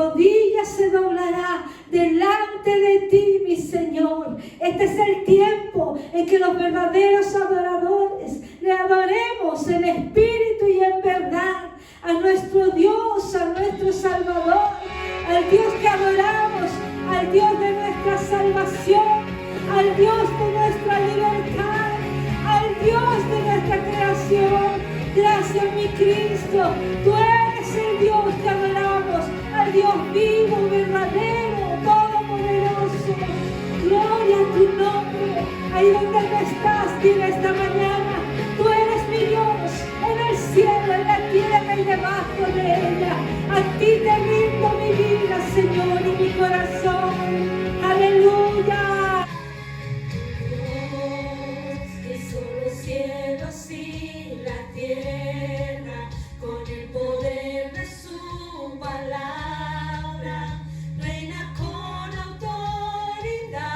rodilla se doblará delante de ti, mi Señor. Este es el tiempo en que los verdaderos adoradores le adoremos en espíritu y en verdad a nuestro Dios, a nuestro Salvador, al Dios que adoramos, al Dios de nuestra salvación, al Dios de nuestra libertad, al Dios de nuestra creación. Gracias, mi Cristo, tú eres el Dios que adoramos, al Dios vivo, verdadero, todopoderoso. Gloria a tu nombre, ahí donde tú estás, dile esta mañana, tú eres mi Dios, en el cielo, en la tierra y debajo de ella. A ti te rindo mi vida, Señor, y mi corazón. Aleluya. Dios, que hizo los cielos y la tierra, con el poder de su palabra, reina con autoridad.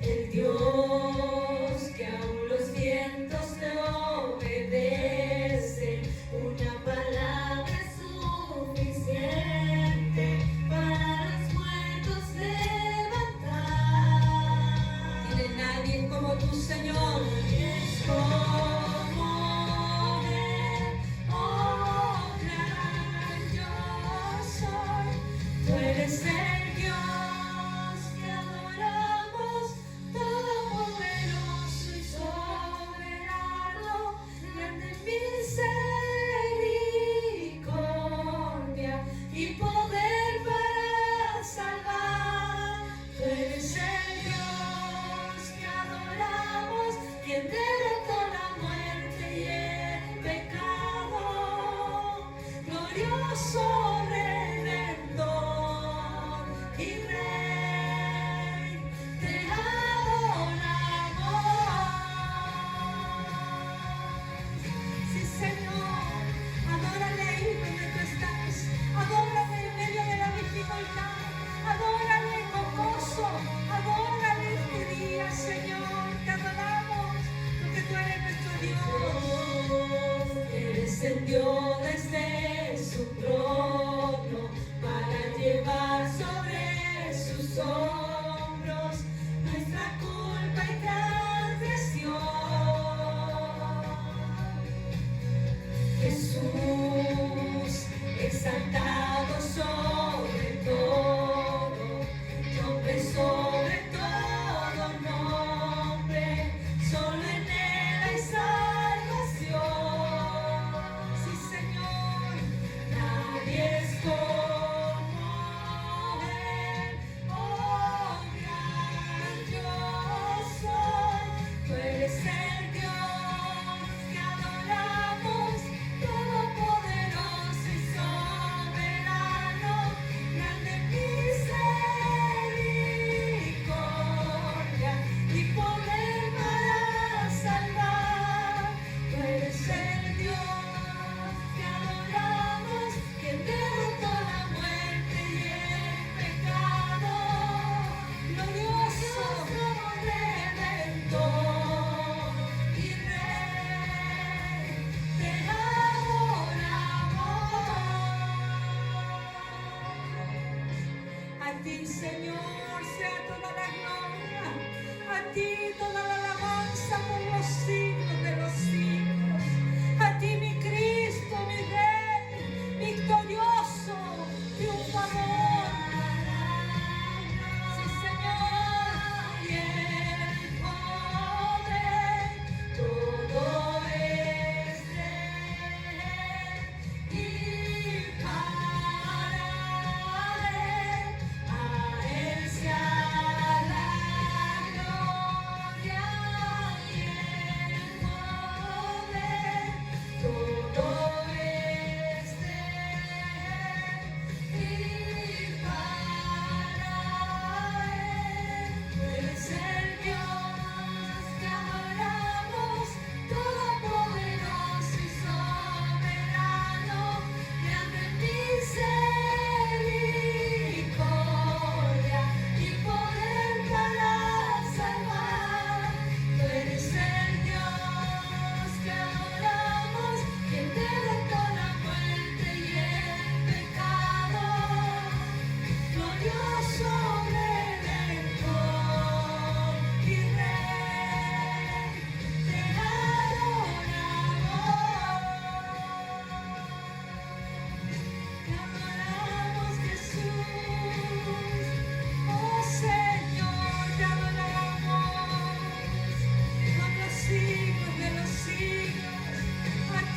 El Dios que aún los vientos le obedecen, una palabra es suficiente para los muertos levantar. Tiene nadie como tu Señor, es como Él, oh gran yo soy. Tú eres el Dios que adoramos, todopoderoso y soberano, grande misericordia y poder para salvar. Tú eres el Dios que adoramos, quien derrotó la muerte y el pecado, glorioso Redentor y Rey, te adoramos. Sí, Señor, adórale ahí donde tú estás, adórale en medio de la dificultad, adórale con gozo, adórale este día, Señor, te adoramos, porque tú eres nuestro Dios. Eres el Dios desde su trono, para llevar sobre sus hombros nuestra culpa y transgresión. Jesús, exaltado sobre todo, nombre sobre todo nombre, solo en Él hay salvación. Sí, Señor, nadie es como Él, oh gran yo soy. Tú eres el Dios que adoramos, todopoderoso y soberano, grande misericordia y poder para salvar. Tú eres el Dios que adoramos, quien derrotó la muerte y el pecado, glorioso Redentor y Rey, te adoramos. A ti, Señor, sea toda la gloria, a ti toda la alabanza por los siglos de los siglos. A ti, mi Cristo, mi Rey, victorioso, triunfador. Sí, Señor, y el poder, todo es de Él y para Él. A Él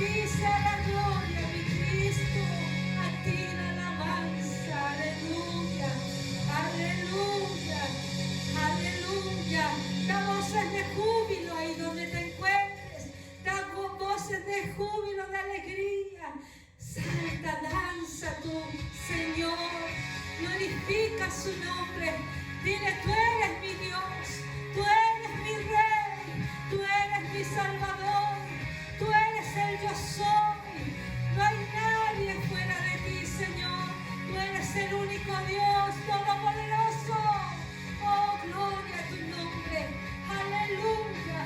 ti sea la gloria, mi Cristo, a ti la alabanza. Aleluya, aleluya, aleluya. Da voces de júbilo ahí donde te encuentres. Da voces de júbilo, de alegría. Salta, danza tu Señor. Glorifica su nombre. Dile, tú eres mi Dios, tú eres mi Rey, tú eres mi Salvador, tú eres el yo soy. No hay nadie fuera de ti, Señor. Tú eres el único Dios todopoderoso. Oh, gloria a tu nombre. Aleluya.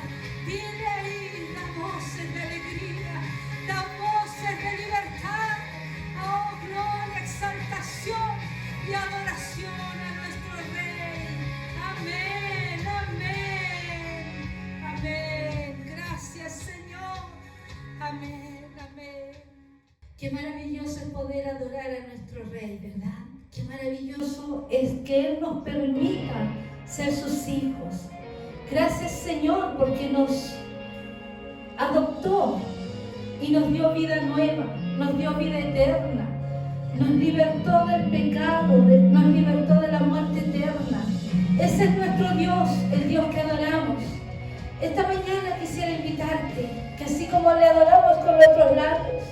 Dile ahí, da voces de alegría, da voces de libertad. Oh, gloria, exaltación y adoración a nuestro Rey. Amén, amén, amén. Gracias, Señor. Amén, amén. Qué maravilloso es poder adorar a nuestro Rey, ¿verdad? Qué maravilloso es que Él nos permita ser sus hijos. Gracias, Señor, porque nos adoptó y nos dio vida nueva, nos dio vida eterna, nos libertó del pecado, nos libertó de la muerte eterna. Ese es nuestro Dios, el Dios que adoramos. Esta mañana quisiera invitarte que así como le adoramos con nuestros labios,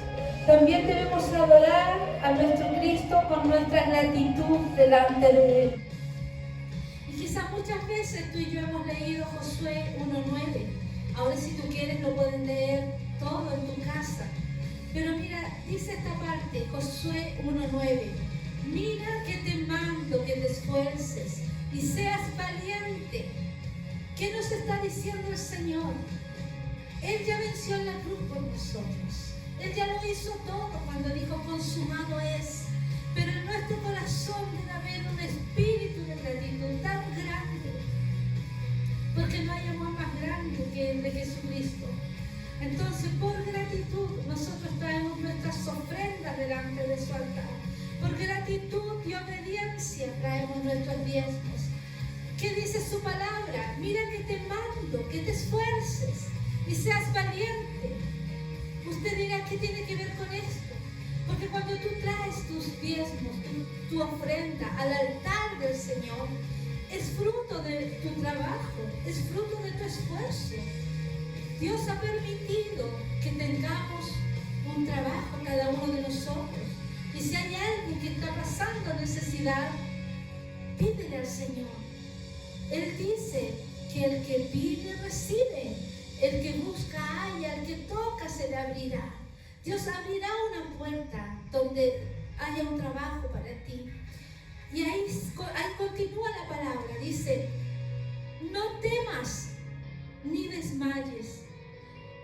también debemos adorar a nuestro Cristo con nuestra gratitud delante de Él. Y quizás muchas veces tú y yo hemos leído Josué 1:9. Ahora si tú quieres lo pueden leer todo en tu casa. Pero mira, dice esta parte, Josué 1:9. Mira que te mando que te esfuerces y seas valiente. ¿Qué nos está diciendo el Señor? Él ya venció en la cruz por nosotros. Él ya lo hizo todo cuando dijo consumado es. Pero en nuestro corazón debe haber un espíritu de gratitud tan grande. Porque no hay amor más grande que el de Jesucristo. Entonces, por gratitud, nosotros traemos nuestras ofrendas delante de su altar. Por gratitud y obediencia traemos nuestros diezmos. ¿Qué dice su palabra? Mira que te mando, que te esfuerces y seas valiente. Usted dirá, ¿qué tiene que ver con esto? Porque cuando tú traes tus diezmos, tu ofrenda al altar del Señor, es fruto de tu trabajo, es fruto de tu esfuerzo. Dios ha permitido que tengamos un trabajo cada uno de nosotros. Y si hay alguien que está pasando necesidad, pídele al Señor. Él dice que el que pide recibe, el que busca halla, el que toca se le abrirá. Dios abrirá una puerta donde haya un trabajo para ti. Y ahí continúa la palabra, dice, no temas ni desmayes.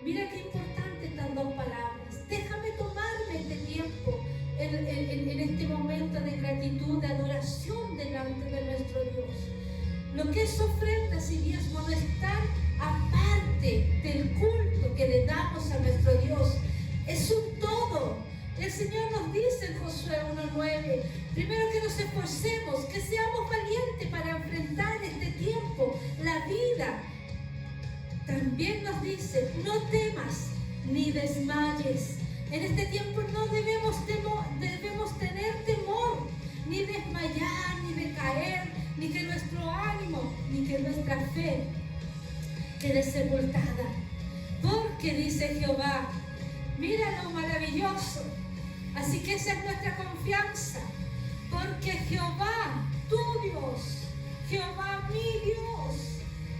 Mira qué importante estas dos palabras. Déjame tomarme este tiempo en este momento de gratitud, de adoración delante de nuestro Dios. Lo que es ofrendas y diezmo no están aparte del culto que le damos a nuestro Dios. Es un todo. El Señor nos dice en Josué 1:9, primero que nos esforcemos, que seamos valientes para enfrentar este tiempo, la vida. También nos dice, no temas ni desmayes. En este tiempo no debemos tener temor, ni desmayar, ni decaer, ni que nuestro ánimo, ni que nuestra fe quede sepultada. Porque dice Jehová, mira lo maravilloso. Así que esa es nuestra confianza. Porque Jehová, tu Dios, Jehová mi Dios,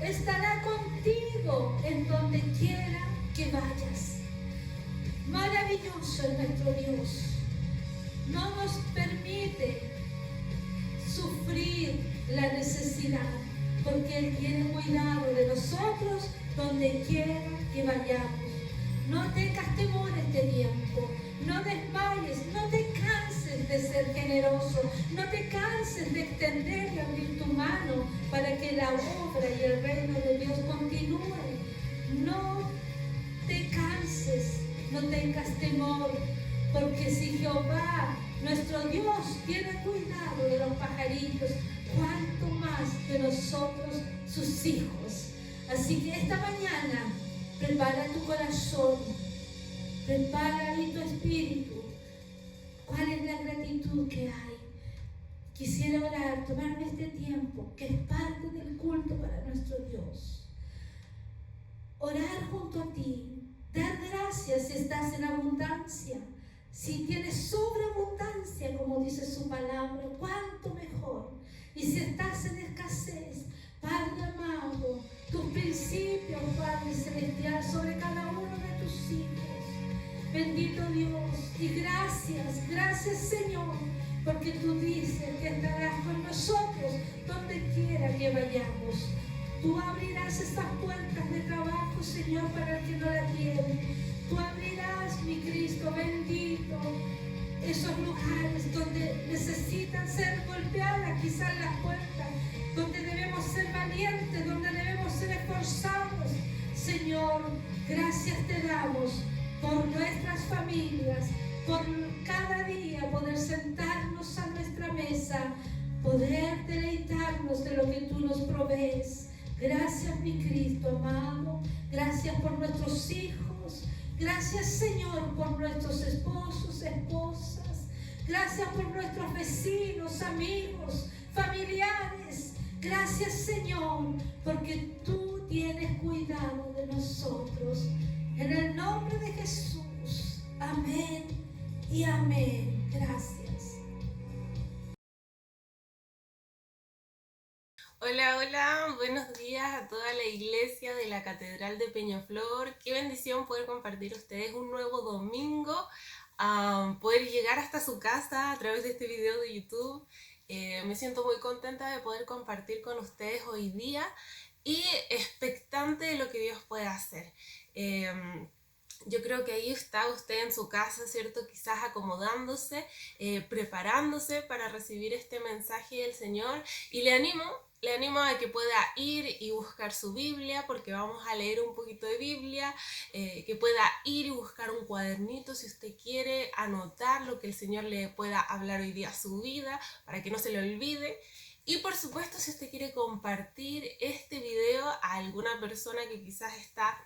estará contigo en donde quiera que vayas. Maravilloso es nuestro Dios. No nos permite sufrir la necesidad, porque Él tiene cuidado de nosotros donde quiera que vayamos. No tengas temor este tiempo, no desmayes, no te canses de ser generoso, no te canses de extender y abrir tu mano para que la obra y el reino de Dios continúe. No te canses, no tengas temor, porque si Jehová, nuestro Dios, tiene cuidado de los pajaritos, cuánto más de nosotros, sus hijos. Así que esta mañana, prepara tu corazón, Prepara ahí tu espíritu. ¿Cuál es la gratitud que hay? Quisiera orar, tomarme este tiempo, que es parte del culto para nuestro Dios. Orar junto a ti, dar gracias si estás en abundancia. Si tienes sobreabundancia, como dice su palabra, cuánto mejor. Y si estás en escasez, Padre amado, tus principios, Padre celestial, sobre cada uno de tus hijos. Bendito Dios, y gracias Señor, porque tú dices que estarás con nosotros donde quiera que vayamos. Tú abrirás estas puertas de trabajo, Señor, para el que no la tiene. Tú abrirás, mi Cristo bendito, esos lugares donde necesitan ser golpeadas quizás las puertas, donde debemos ser valientes, donde debemos ser esforzados. Señor, gracias te damos por nuestras familias, por cada día poder sentarnos a nuestra mesa, poder deleitarnos de lo que tú nos provees. Gracias, mi Cristo amado. Gracias por nuestros hijos. Gracias, Señor, por nuestros esposos, esposas. Gracias por nuestros vecinos, amigos, familiares. Gracias, Señor, porque tú tienes cuidado de nosotros. En el nombre de Jesús. Amén y amén. Gracias. Hola, buenos días a toda la iglesia de la Catedral de Peñaflor. Qué bendición poder compartir ustedes un nuevo domingo, poder llegar hasta su casa a través de este video de YouTube. Me siento muy contenta de poder compartir con ustedes hoy día y expectante de lo que Dios puede hacer. Yo creo que ahí está usted en su casa, ¿cierto? Quizás acomodándose, preparándose para recibir este mensaje del Señor, y le animo a que pueda ir y buscar su Biblia, porque vamos a leer un poquito de Biblia, que pueda ir y buscar un cuadernito si usted quiere anotar lo que el Señor le pueda hablar hoy día a su vida, para que no se le olvide. Y por supuesto, si usted quiere compartir este video a alguna persona que quizás está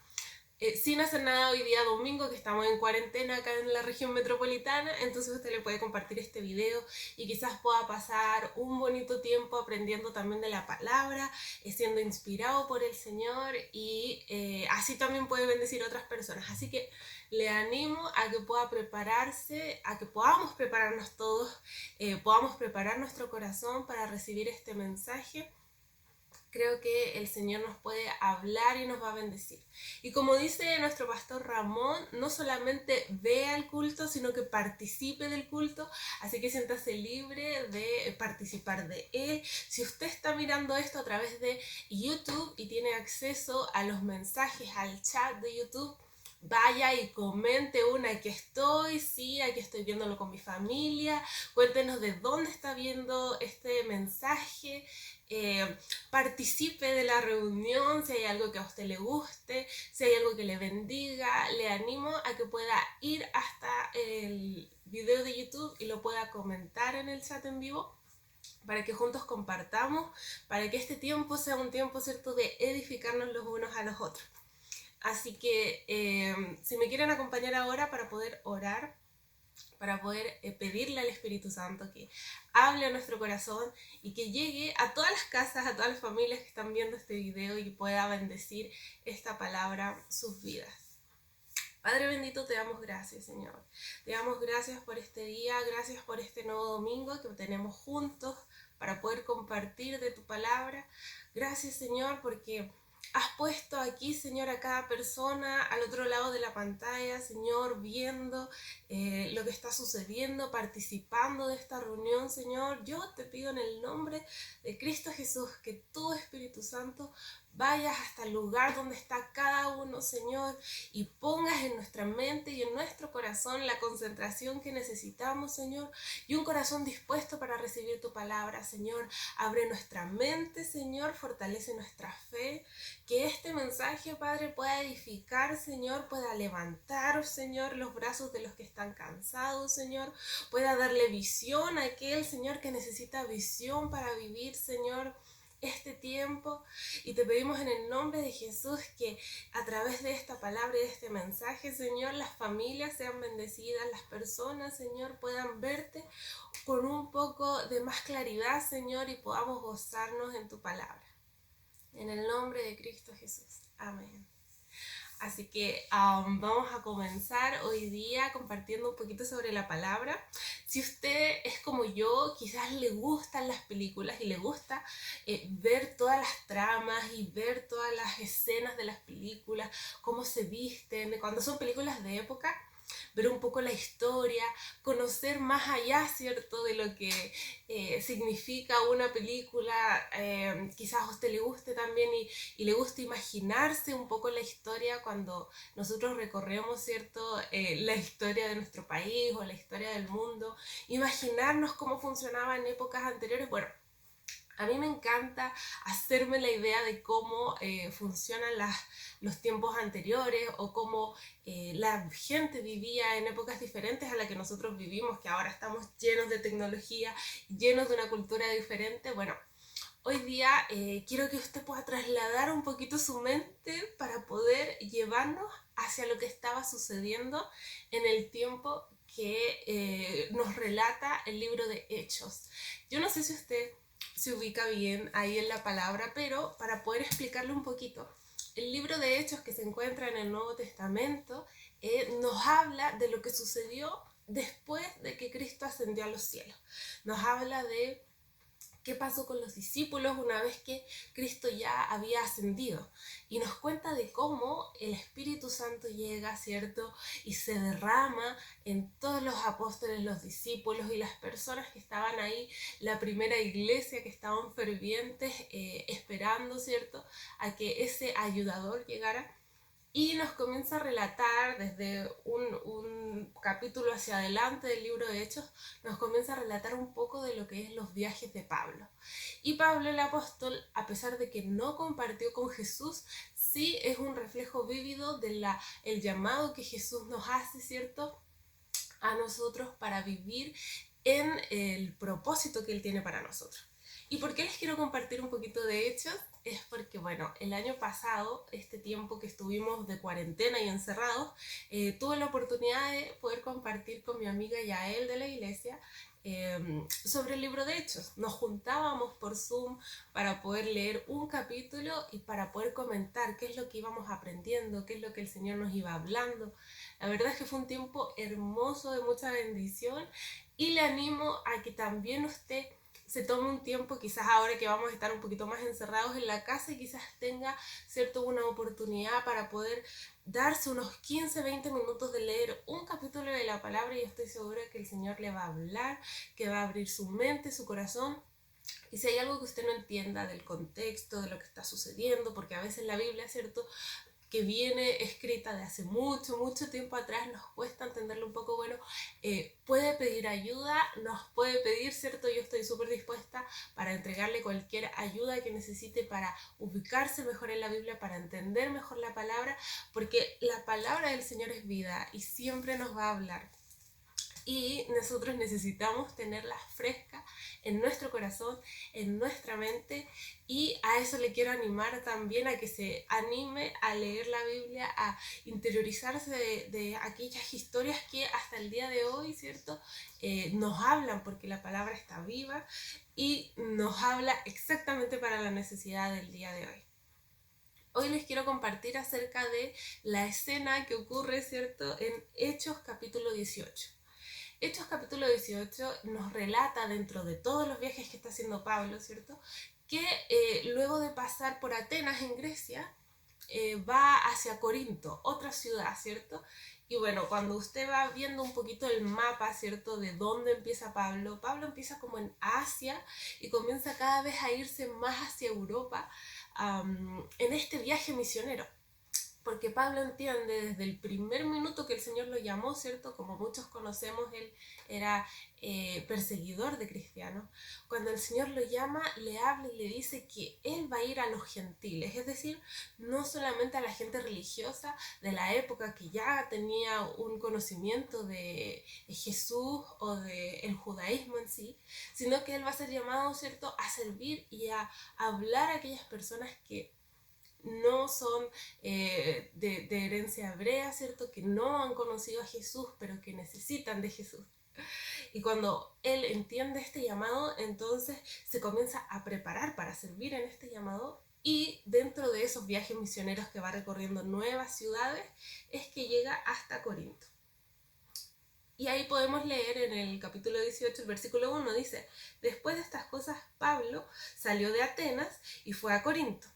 sin hacer nada hoy día domingo, que estamos en cuarentena acá en la región metropolitana, entonces usted le puede compartir este video y quizás pueda pasar un bonito tiempo aprendiendo también de la palabra, siendo inspirado por el Señor, y así también puede bendecir a otras personas. Así que le animo a que pueda prepararse, a que podamos prepararnos todos, podamos preparar nuestro corazón para recibir este mensaje. Creo que el Señor nos puede hablar y nos va a bendecir. Y como dice nuestro pastor Ramón, no solamente vea el culto, sino que participe del culto. Así que siéntase libre de participar de él. Si usted está mirando esto a través de YouTube y tiene acceso a los mensajes, al chat de YouTube, vaya y comente aquí estoy, sí, aquí estoy viéndolo con mi familia. Cuéntenos de dónde está viendo este mensaje. Participe de la reunión, si hay algo que a usted le guste, si hay algo que le bendiga. Le animo a que pueda ir hasta el video de YouTube y lo pueda comentar en el chat en vivo, para que juntos compartamos, para que este tiempo sea un tiempo, ¿cierto?, de edificarnos los unos a los otros. Así que si me quieren acompañar ahora para poder orar, para poder pedirle al Espíritu Santo que hable a nuestro corazón y que llegue a todas las casas, a todas las familias que están viendo este video, y pueda bendecir esta palabra sus vidas. Padre bendito, te damos gracias, Señor. Te damos gracias por este día, gracias por este nuevo domingo que tenemos juntos para poder compartir de tu palabra. Gracias, Señor, porque has puesto aquí, Señor, a cada persona al otro lado de la pantalla, Señor, viendo lo que está sucediendo, participando de esta reunión, Señor. Yo te pido en el nombre de Cristo Jesús que tu Espíritu Santo vayas hasta el lugar donde está cada uno, Señor, y pongas en nuestra mente y en nuestro corazón la concentración que necesitamos, Señor, y un corazón dispuesto para recibir tu palabra, Señor. Abre nuestra mente, Señor, fortalece nuestra fe, que este mensaje, Padre, pueda edificar, Señor, pueda levantar, Señor, los brazos de los que están cansados, Señor, pueda darle visión a aquel, Señor, que necesita visión para vivir, Señor, este tiempo y te pedimos en el nombre de Jesús que a través de esta palabra y de este mensaje, Señor, las familias sean bendecidas, las personas, Señor, puedan verte con un poco de más claridad, Señor, y podamos gozarnos en tu palabra. En el nombre de Cristo Jesús. Amén. Así que vamos a comenzar hoy día compartiendo un poquito sobre la palabra. Si usted es como yo, quizás le gustan las películas y le gusta ver todas las tramas y ver todas las escenas de las películas, cómo se visten, cuando son películas de época, ver un poco la historia, conocer más allá, ¿cierto?, de lo que significa una película. Quizás a usted le guste también y le guste imaginarse un poco la historia cuando nosotros recorremos, ¿cierto?, la historia de nuestro país o la historia del mundo, imaginarnos cómo funcionaba en épocas anteriores. Bueno, a mí me encanta hacerme la idea de cómo funcionan los tiempos anteriores o cómo la gente vivía en épocas diferentes a la que nosotros vivimos, que ahora estamos llenos de tecnología, llenos de una cultura diferente. Bueno, hoy día quiero que usted pueda trasladar un poquito su mente para poder llevarnos hacia lo que estaba sucediendo en el tiempo que nos relata el libro de Hechos. Yo no sé si usted se ubica bien ahí en la palabra, pero para poder explicarle un poquito, el libro de Hechos que se encuentra en el Nuevo Testamento nos habla de lo que sucedió después de que Cristo ascendió a los cielos. Nos habla de qué pasó con los discípulos una vez que Cristo ya había ascendido. Y nos cuenta de cómo el Espíritu Santo llega, ¿cierto?, y se derrama en todos los apóstoles, los discípulos y las personas que estaban ahí, la primera iglesia que estaban fervientes, esperando, ¿cierto?, a que ese ayudador llegara. Y nos comienza a relatar desde un capítulo hacia adelante del libro de Hechos, nos comienza a relatar un poco de lo que es los viajes de Pablo. Y Pablo el apóstol, a pesar de que no compartió con Jesús, sí es un reflejo vívido del llamado que Jesús nos hace, ¿cierto?, a nosotros para vivir en el propósito que Él tiene para nosotros. ¿Y por qué les quiero compartir un poquito de Hechos? Es porque, bueno, el año pasado, este tiempo que estuvimos de cuarentena y encerrados, tuve la oportunidad de poder compartir con mi amiga Yael de la iglesia sobre el libro de Hechos. Nos juntábamos por Zoom para poder leer un capítulo y para poder comentar qué es lo que íbamos aprendiendo, qué es lo que el Señor nos iba hablando. La verdad es que fue un tiempo hermoso, de mucha bendición, y le animo a que también usted se tome un tiempo, quizás ahora que vamos a estar un poquito más encerrados en la casa, y quizás tenga, ¿cierto?, una oportunidad para poder darse unos 15-20 minutos de leer un capítulo de la palabra, y estoy segura que el Señor le va a hablar, que va a abrir su mente, su corazón. Y si hay algo que usted no entienda del contexto, de lo que está sucediendo, porque a veces la Biblia, ¿cierto?, que viene escrita de hace mucho, mucho tiempo atrás, nos cuesta entenderlo un poco. Bueno, puede pedir ayuda, nos puede pedir, ¿cierto? Yo estoy súper dispuesta para entregarle cualquier ayuda que necesite para ubicarse mejor en la Biblia, para entender mejor la palabra, porque la palabra del Señor es vida y siempre nos va a hablar. Y nosotros necesitamos tenerla fresca en nuestro corazón, en nuestra mente, y a eso le quiero animar también, a que se anime a leer la Biblia, a interiorizarse de aquellas historias que hasta el día de hoy, ¿cierto?, nos hablan, porque la palabra está viva y nos habla exactamente para la necesidad del día de hoy. Hoy les quiero compartir acerca de la escena que ocurre, ¿cierto?, en Hechos capítulo 18. Hechos capítulo 18 nos relata, dentro de todos los viajes que está haciendo Pablo, ¿cierto?, que luego de pasar por Atenas en Grecia, va hacia Corinto, otra ciudad, ¿cierto? Y bueno, cuando usted va viendo un poquito el mapa, ¿cierto?, de dónde empieza Pablo empieza como en Asia y comienza cada vez a irse más hacia Europa en este viaje misionero. Porque Pablo entiende desde el primer minuto que el Señor lo llamó, ¿cierto? Como muchos conocemos, él era perseguidor de cristianos. Cuando el Señor lo llama, le habla y le dice que él va a ir a los gentiles, es decir, no solamente a la gente religiosa de la época que ya tenía un conocimiento de Jesús o del judaísmo en sí, sino que él va a ser llamado, ¿cierto?, a servir y a hablar a aquellas personas que no son de herencia hebrea, ¿cierto? Que no han conocido a Jesús, pero que necesitan de Jesús. Y cuando él entiende este llamado, entonces se comienza a preparar para servir en este llamado, y dentro de esos viajes misioneros que va recorriendo nuevas ciudades, es que llega hasta Corinto. Y ahí podemos leer en el capítulo 18, el versículo 1, dice: después de estas cosas, Pablo salió de Atenas y fue a Corinto.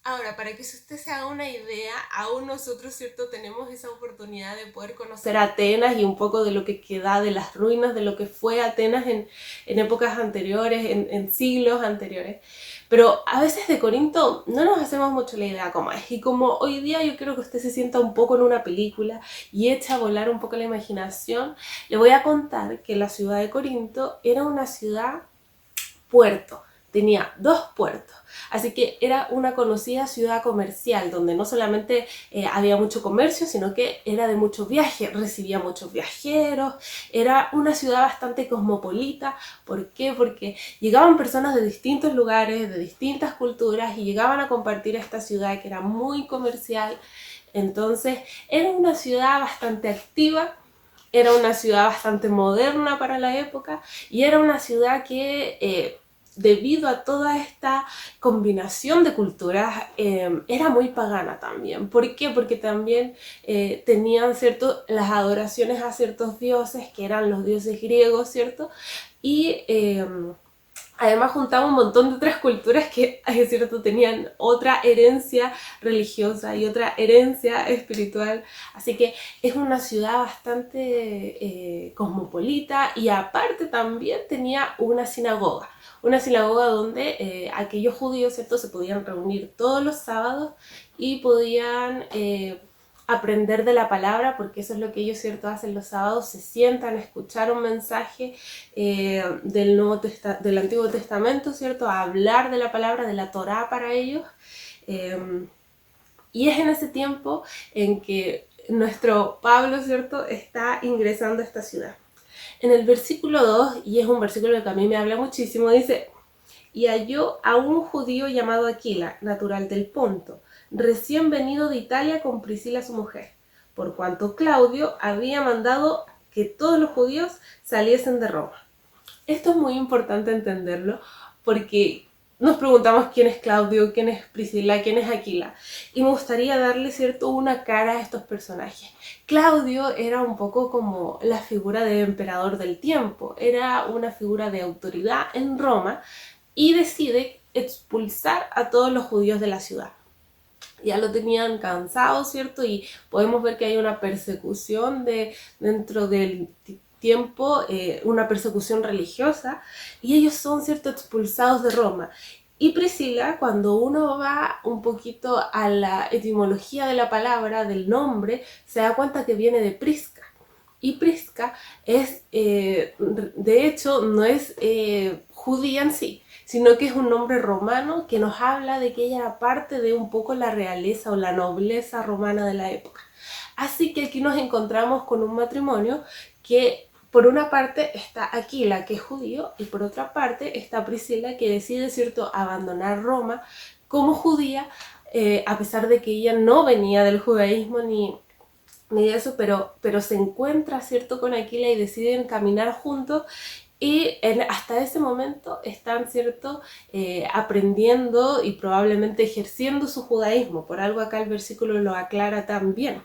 Ahora, para que usted se haga una idea, aún nosotros, ¿cierto?, tenemos esa oportunidad de poder conocer Atenas y un poco de lo que queda de las ruinas, de lo que fue Atenas en épocas anteriores, en siglos anteriores. Pero a veces de Corinto no nos hacemos mucho la idea cómo es. Y como hoy día yo quiero que usted se sienta un poco en una película y echa a volar un poco la imaginación, le voy a contar que la ciudad de Corinto era una ciudad puerto. Tenía 2 puertos, así que era una conocida ciudad comercial donde no solamente había mucho comercio, sino que era de mucho viaje, recibía muchos viajeros, era una ciudad bastante cosmopolita. ¿Por qué? Porque llegaban personas de distintos lugares, de distintas culturas, y llegaban a compartir esta ciudad que era muy comercial. Entonces era una ciudad bastante activa, era una ciudad bastante moderna para la época, y era una ciudad que debido a toda esta combinación de culturas, era muy pagana también. ¿Por qué? Porque también tenían, ¿cierto?, las adoraciones a ciertos dioses, que eran los dioses griegos, ¿cierto? Y además juntaba un montón de otras culturas que, es cierto, tenían otra herencia religiosa y otra herencia espiritual. Así que es una ciudad bastante cosmopolita, y aparte también tenía una sinagoga donde aquellos judíos, ¿cierto?, se podían reunir todos los sábados y podían aprender de la palabra, porque eso es lo que ellos, ¿cierto?, hacen los sábados: se sientan a escuchar un mensaje del Antiguo Testamento, ¿cierto?, a hablar de la palabra, de la Torá para ellos. Y es en ese tiempo en que nuestro Pablo, ¿cierto?, está ingresando a esta ciudad. En el versículo 2, y es un versículo que a mí me habla muchísimo, dice: y halló a un judío llamado Aquila, natural del Ponto, recién venido de Italia con Priscila su mujer, por cuanto Claudio había mandado que todos los judíos saliesen de Roma. Esto es muy importante entenderlo, porque nos preguntamos quién es Claudio, quién es Priscila, quién es Aquila, y me gustaría darle, ¿cierto?, una cara a estos personajes. Claudio era un poco como la figura de emperador del tiempo, era una figura de autoridad en Roma, y decide expulsar a todos los judíos de la ciudad. Ya lo tenían cansado, ¿cierto? Y podemos ver que hay una persecución dentro del tiempo, una persecución religiosa, y ellos son, ¿cierto?, expulsados de Roma. Y Priscila, cuando uno va un poquito a la etimología de la palabra, del nombre, se da cuenta que viene de Prisca. Y Prisca es, de hecho, no es judía en sí, sino que es un nombre romano que nos habla de que ella era parte de un poco la realeza o la nobleza romana de la época. Así que aquí nos encontramos con un matrimonio que, por una parte, está Aquila, que es judío, y por otra parte está Priscila, que decide, ¿cierto?, abandonar Roma como judía, a pesar de que ella no venía del judaísmo ni de eso, pero se encuentra, ¿cierto?, con Aquila y deciden caminar juntos. Y hasta ese momento están, ¿cierto?, aprendiendo y probablemente ejerciendo su judaísmo. Por algo acá el versículo lo aclara tan bien.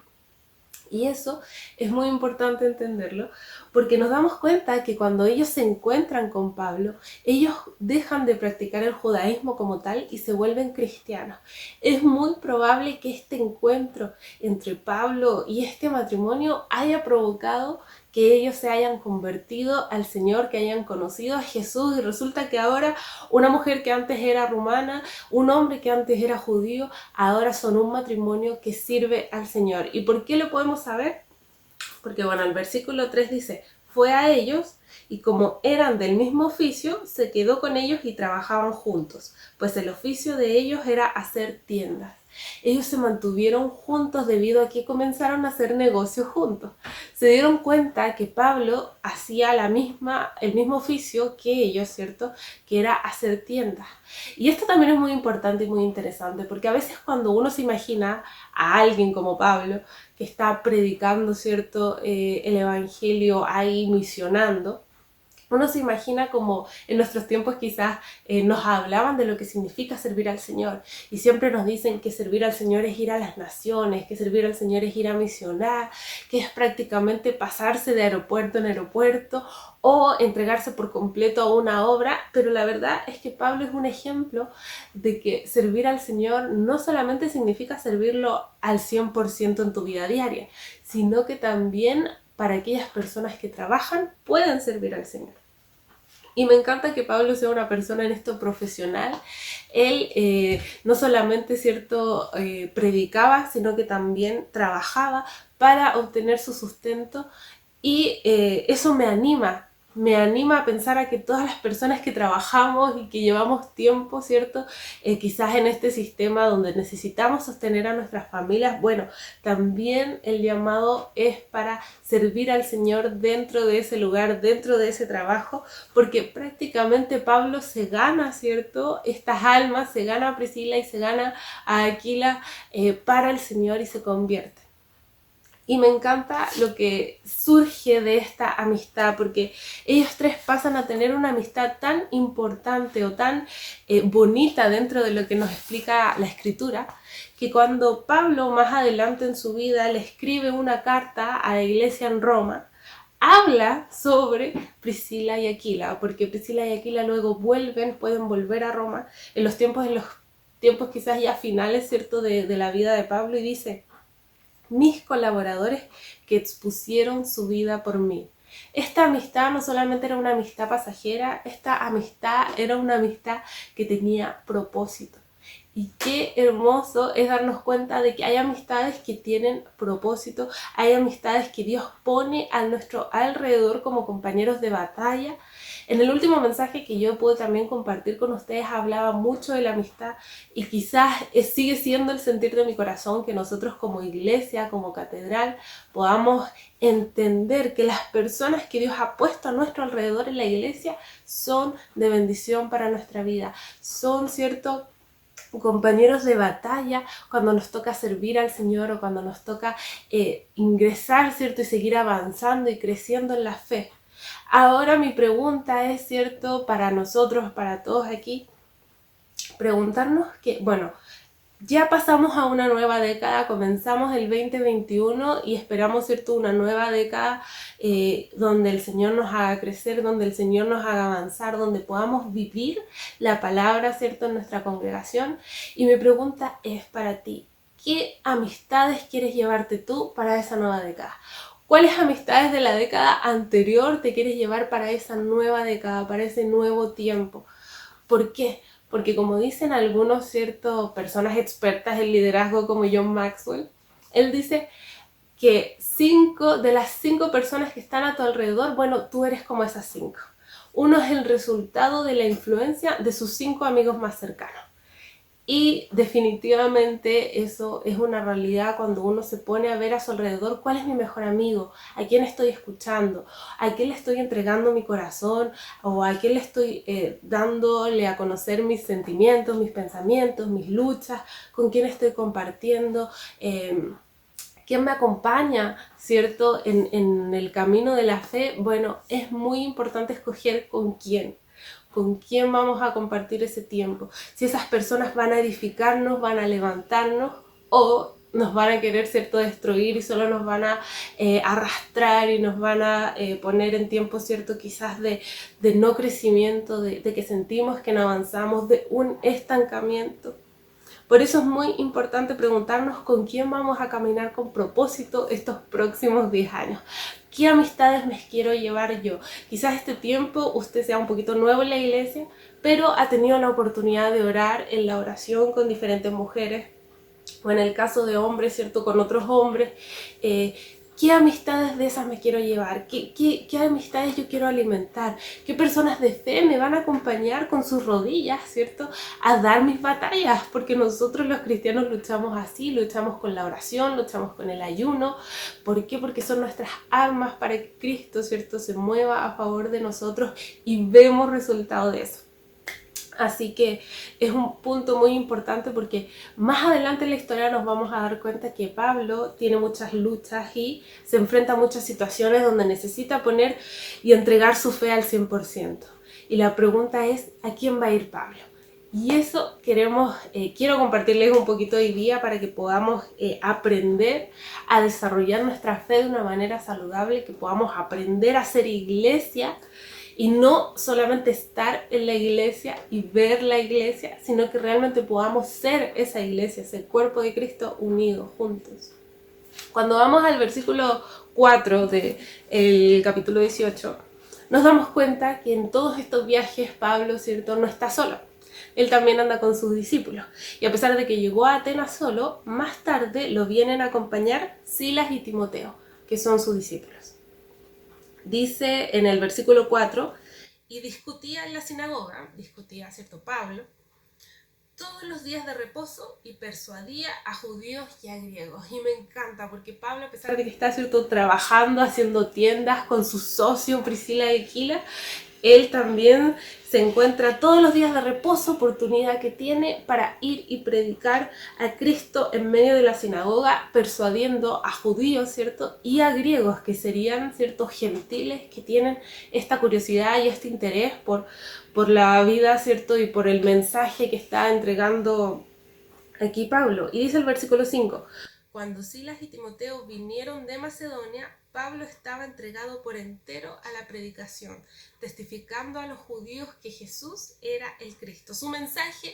Y eso es muy importante entenderlo porque nos damos cuenta que cuando ellos se encuentran con Pablo, ellos dejan de practicar el judaísmo como tal y se vuelven cristianos. Es muy probable que este encuentro entre Pablo y este matrimonio haya provocado que ellos se hayan convertido al Señor, que hayan conocido a Jesús, y resulta que ahora una mujer que antes era rumana, un hombre que antes era judío, ahora son un matrimonio que sirve al Señor. ¿Y por qué lo podemos saber? Porque bueno, el versículo 3 dice, fue a ellos y como eran del mismo oficio, se quedó con ellos y trabajaban juntos, pues el oficio de ellos era hacer tiendas. Ellos se mantuvieron juntos debido a que comenzaron a hacer negocios juntos. Se dieron cuenta que Pablo hacía el mismo oficio que ellos, ¿cierto? Que era hacer tiendas. Y esto también es muy importante y muy interesante, porque a veces cuando uno se imagina a alguien como Pablo, que está predicando, ¿cierto? El evangelio ahí misionando, uno se imagina como en nuestros tiempos quizás nos hablaban de lo que significa servir al Señor y siempre nos dicen que servir al Señor es ir a las naciones, que servir al Señor es ir a misionar, que es prácticamente pasarse de aeropuerto en aeropuerto o entregarse por completo a una obra, pero la verdad es que Pablo es un ejemplo de que servir al Señor no solamente significa servirlo al 100% en tu vida diaria, sino que también para aquellas personas que trabajan pueden servir al Señor. Y me encanta que Pablo sea una persona en esto profesional. Él no solamente, ¿cierto?, predicaba, sino que también trabajaba para obtener su sustento y eso me anima a pensar a que todas las personas que trabajamos y que llevamos tiempo, ¿cierto? Quizás en este sistema donde necesitamos sostener a nuestras familias, bueno, también el llamado es para servir al Señor dentro de ese lugar, dentro de ese trabajo, porque prácticamente Pablo se gana, ¿cierto? Estas almas, se gana a Priscila y se gana a Aquila para el Señor y se convierte. Y me encanta lo que surge de esta amistad, porque ellos tres pasan a tener una amistad tan importante o tan bonita dentro de lo que nos explica la Escritura, que cuando Pablo más adelante en su vida le escribe una carta a la iglesia en Roma, habla sobre Priscila y Aquila, porque Priscila y Aquila luego pueden volver a Roma en los tiempos quizás ya finales, ¿cierto?, de la vida de Pablo, y dice: mis colaboradores que expusieron su vida por mí. Esta amistad no solamente era una amistad pasajera, esta amistad era una amistad que tenía propósito. Y qué hermoso es darnos cuenta de que hay amistades que tienen propósito, hay amistades que Dios pone a nuestro alrededor como compañeros de batalla. En el último mensaje que yo pude también compartir con ustedes hablaba mucho de la amistad y quizás sigue siendo el sentir de mi corazón que nosotros como iglesia, como catedral, podamos entender que las personas que Dios ha puesto a nuestro alrededor en la iglesia son de bendición para nuestra vida, son, ¿cierto?, compañeros de batalla cuando nos toca servir al Señor o cuando nos toca ingresar, ¿cierto?, y seguir avanzando y creciendo en la fe. Ahora mi pregunta es, ¿cierto?, para nosotros, para todos aquí, preguntarnos que, bueno, ya pasamos a una nueva década, comenzamos el 2021 y esperamos, ¿cierto?, una nueva década donde el Señor nos haga crecer, donde el Señor nos haga avanzar, donde podamos vivir la palabra, ¿cierto?, en nuestra congregación. Y mi pregunta es para ti: ¿qué amistades quieres llevarte tú para esa nueva década? ¿Cuáles amistades de la década anterior te quieres llevar para esa nueva década, para ese nuevo tiempo? ¿Por qué? Porque como dicen algunos, ¿cierto?, personas expertas en liderazgo como John Maxwell, él dice que 5 de las 5 personas que están a tu alrededor, bueno, tú eres como esas 5. Uno es el resultado de la influencia de sus 5 amigos más cercanos. Y definitivamente eso es una realidad cuando uno se pone a ver a su alrededor cuál es mi mejor amigo, a quién estoy escuchando, a quién le estoy entregando mi corazón o a quién le estoy dándole a conocer mis sentimientos, mis pensamientos, mis luchas, con quién estoy compartiendo, quién me acompaña, ¿cierto?, en el camino de la fe. Bueno, es muy importante escoger con quién vamos a compartir ese tiempo. Si esas personas van a edificarnos, van a levantarnos, o nos van a querer, ¿cierto?, destruir y solo nos van a arrastrar y nos van a poner en tiempos, ¿cierto?, quizás de no crecimiento, de que sentimos que no avanzamos, de un estancamiento. Por eso es muy importante preguntarnos con quién vamos a caminar con propósito estos próximos 10 años. ¿Qué amistades me quiero llevar yo? Quizás este tiempo usted sea un poquito nuevo en la iglesia, pero ha tenido la oportunidad de orar en la oración con diferentes mujeres, o en el caso de hombres, ¿cierto?, con otros hombres. ¿Qué amistades de esas me quiero llevar? ¿Qué amistades yo quiero alimentar? ¿Qué personas de fe me van a acompañar con sus rodillas, ¿cierto?, a dar mis batallas? Porque nosotros los cristianos luchamos así, luchamos con la oración, luchamos con el ayuno. ¿Por qué? Porque son nuestras armas para que Cristo, ¿cierto?, se mueva a favor de nosotros y vemos resultado de eso. Así que es un punto muy importante porque más adelante en la historia nos vamos a dar cuenta que Pablo tiene muchas luchas y se enfrenta a muchas situaciones donde necesita poner y entregar su fe al 100%. Y la pregunta es, ¿a quién va a ir Pablo? Y eso quiero compartirles un poquito hoy día para que podamos aprender a desarrollar nuestra fe de una manera saludable, que podamos aprender a ser iglesia y no solamente estar en la iglesia y ver la iglesia, sino que realmente podamos ser esa iglesia, ese cuerpo de Cristo unidos, juntos. Cuando vamos al versículo 4 del capítulo 18, nos damos cuenta que en todos estos viajes Pablo, ¿cierto?, no está solo. Él también anda con sus discípulos. Y a pesar de que llegó a Atenas solo, más tarde lo vienen a acompañar Silas y Timoteo, que son sus discípulos. Dice en el versículo 4, y discutía en la sinagoga, ¿cierto?, Pablo, todos los días de reposo y persuadía a judíos y a griegos. Y me encanta porque Pablo, a pesar de que está, ¿cierto?, trabajando, haciendo tiendas con su socio Priscila y Aquila, él también se encuentra todos los días de reposo, oportunidad que tiene para ir y predicar a Cristo en medio de la sinagoga, persuadiendo a judíos, ¿cierto?, y a griegos, que serían, ¿cierto?, gentiles que tienen esta curiosidad y este interés por la vida, ¿cierto?, y por el mensaje que está entregando aquí Pablo. Y dice el versículo 5, cuando Silas y Timoteo vinieron de Macedonia, Pablo estaba entregado por entero a la predicación, testificando a los judíos que Jesús era el Cristo. Su mensaje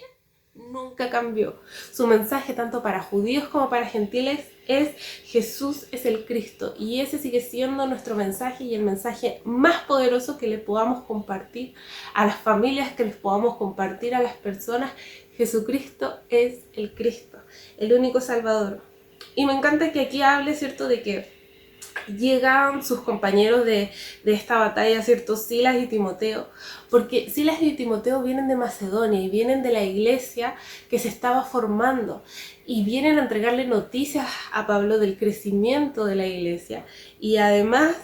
nunca cambió. Su mensaje, tanto para judíos como para gentiles, es Jesús es el Cristo. Y ese sigue siendo nuestro mensaje y el mensaje más poderoso que le podamos compartir a las familias, que les podamos compartir a las personas. Jesucristo es el Cristo, el único Salvador. Y me encanta que aquí hable, ¿cierto?, de que llegan sus compañeros de esta batalla, ¿cierto?, Silas y Timoteo, porque Silas y Timoteo vienen de Macedonia y vienen de la iglesia que se estaba formando y vienen a entregarle noticias a Pablo del crecimiento de la iglesia y además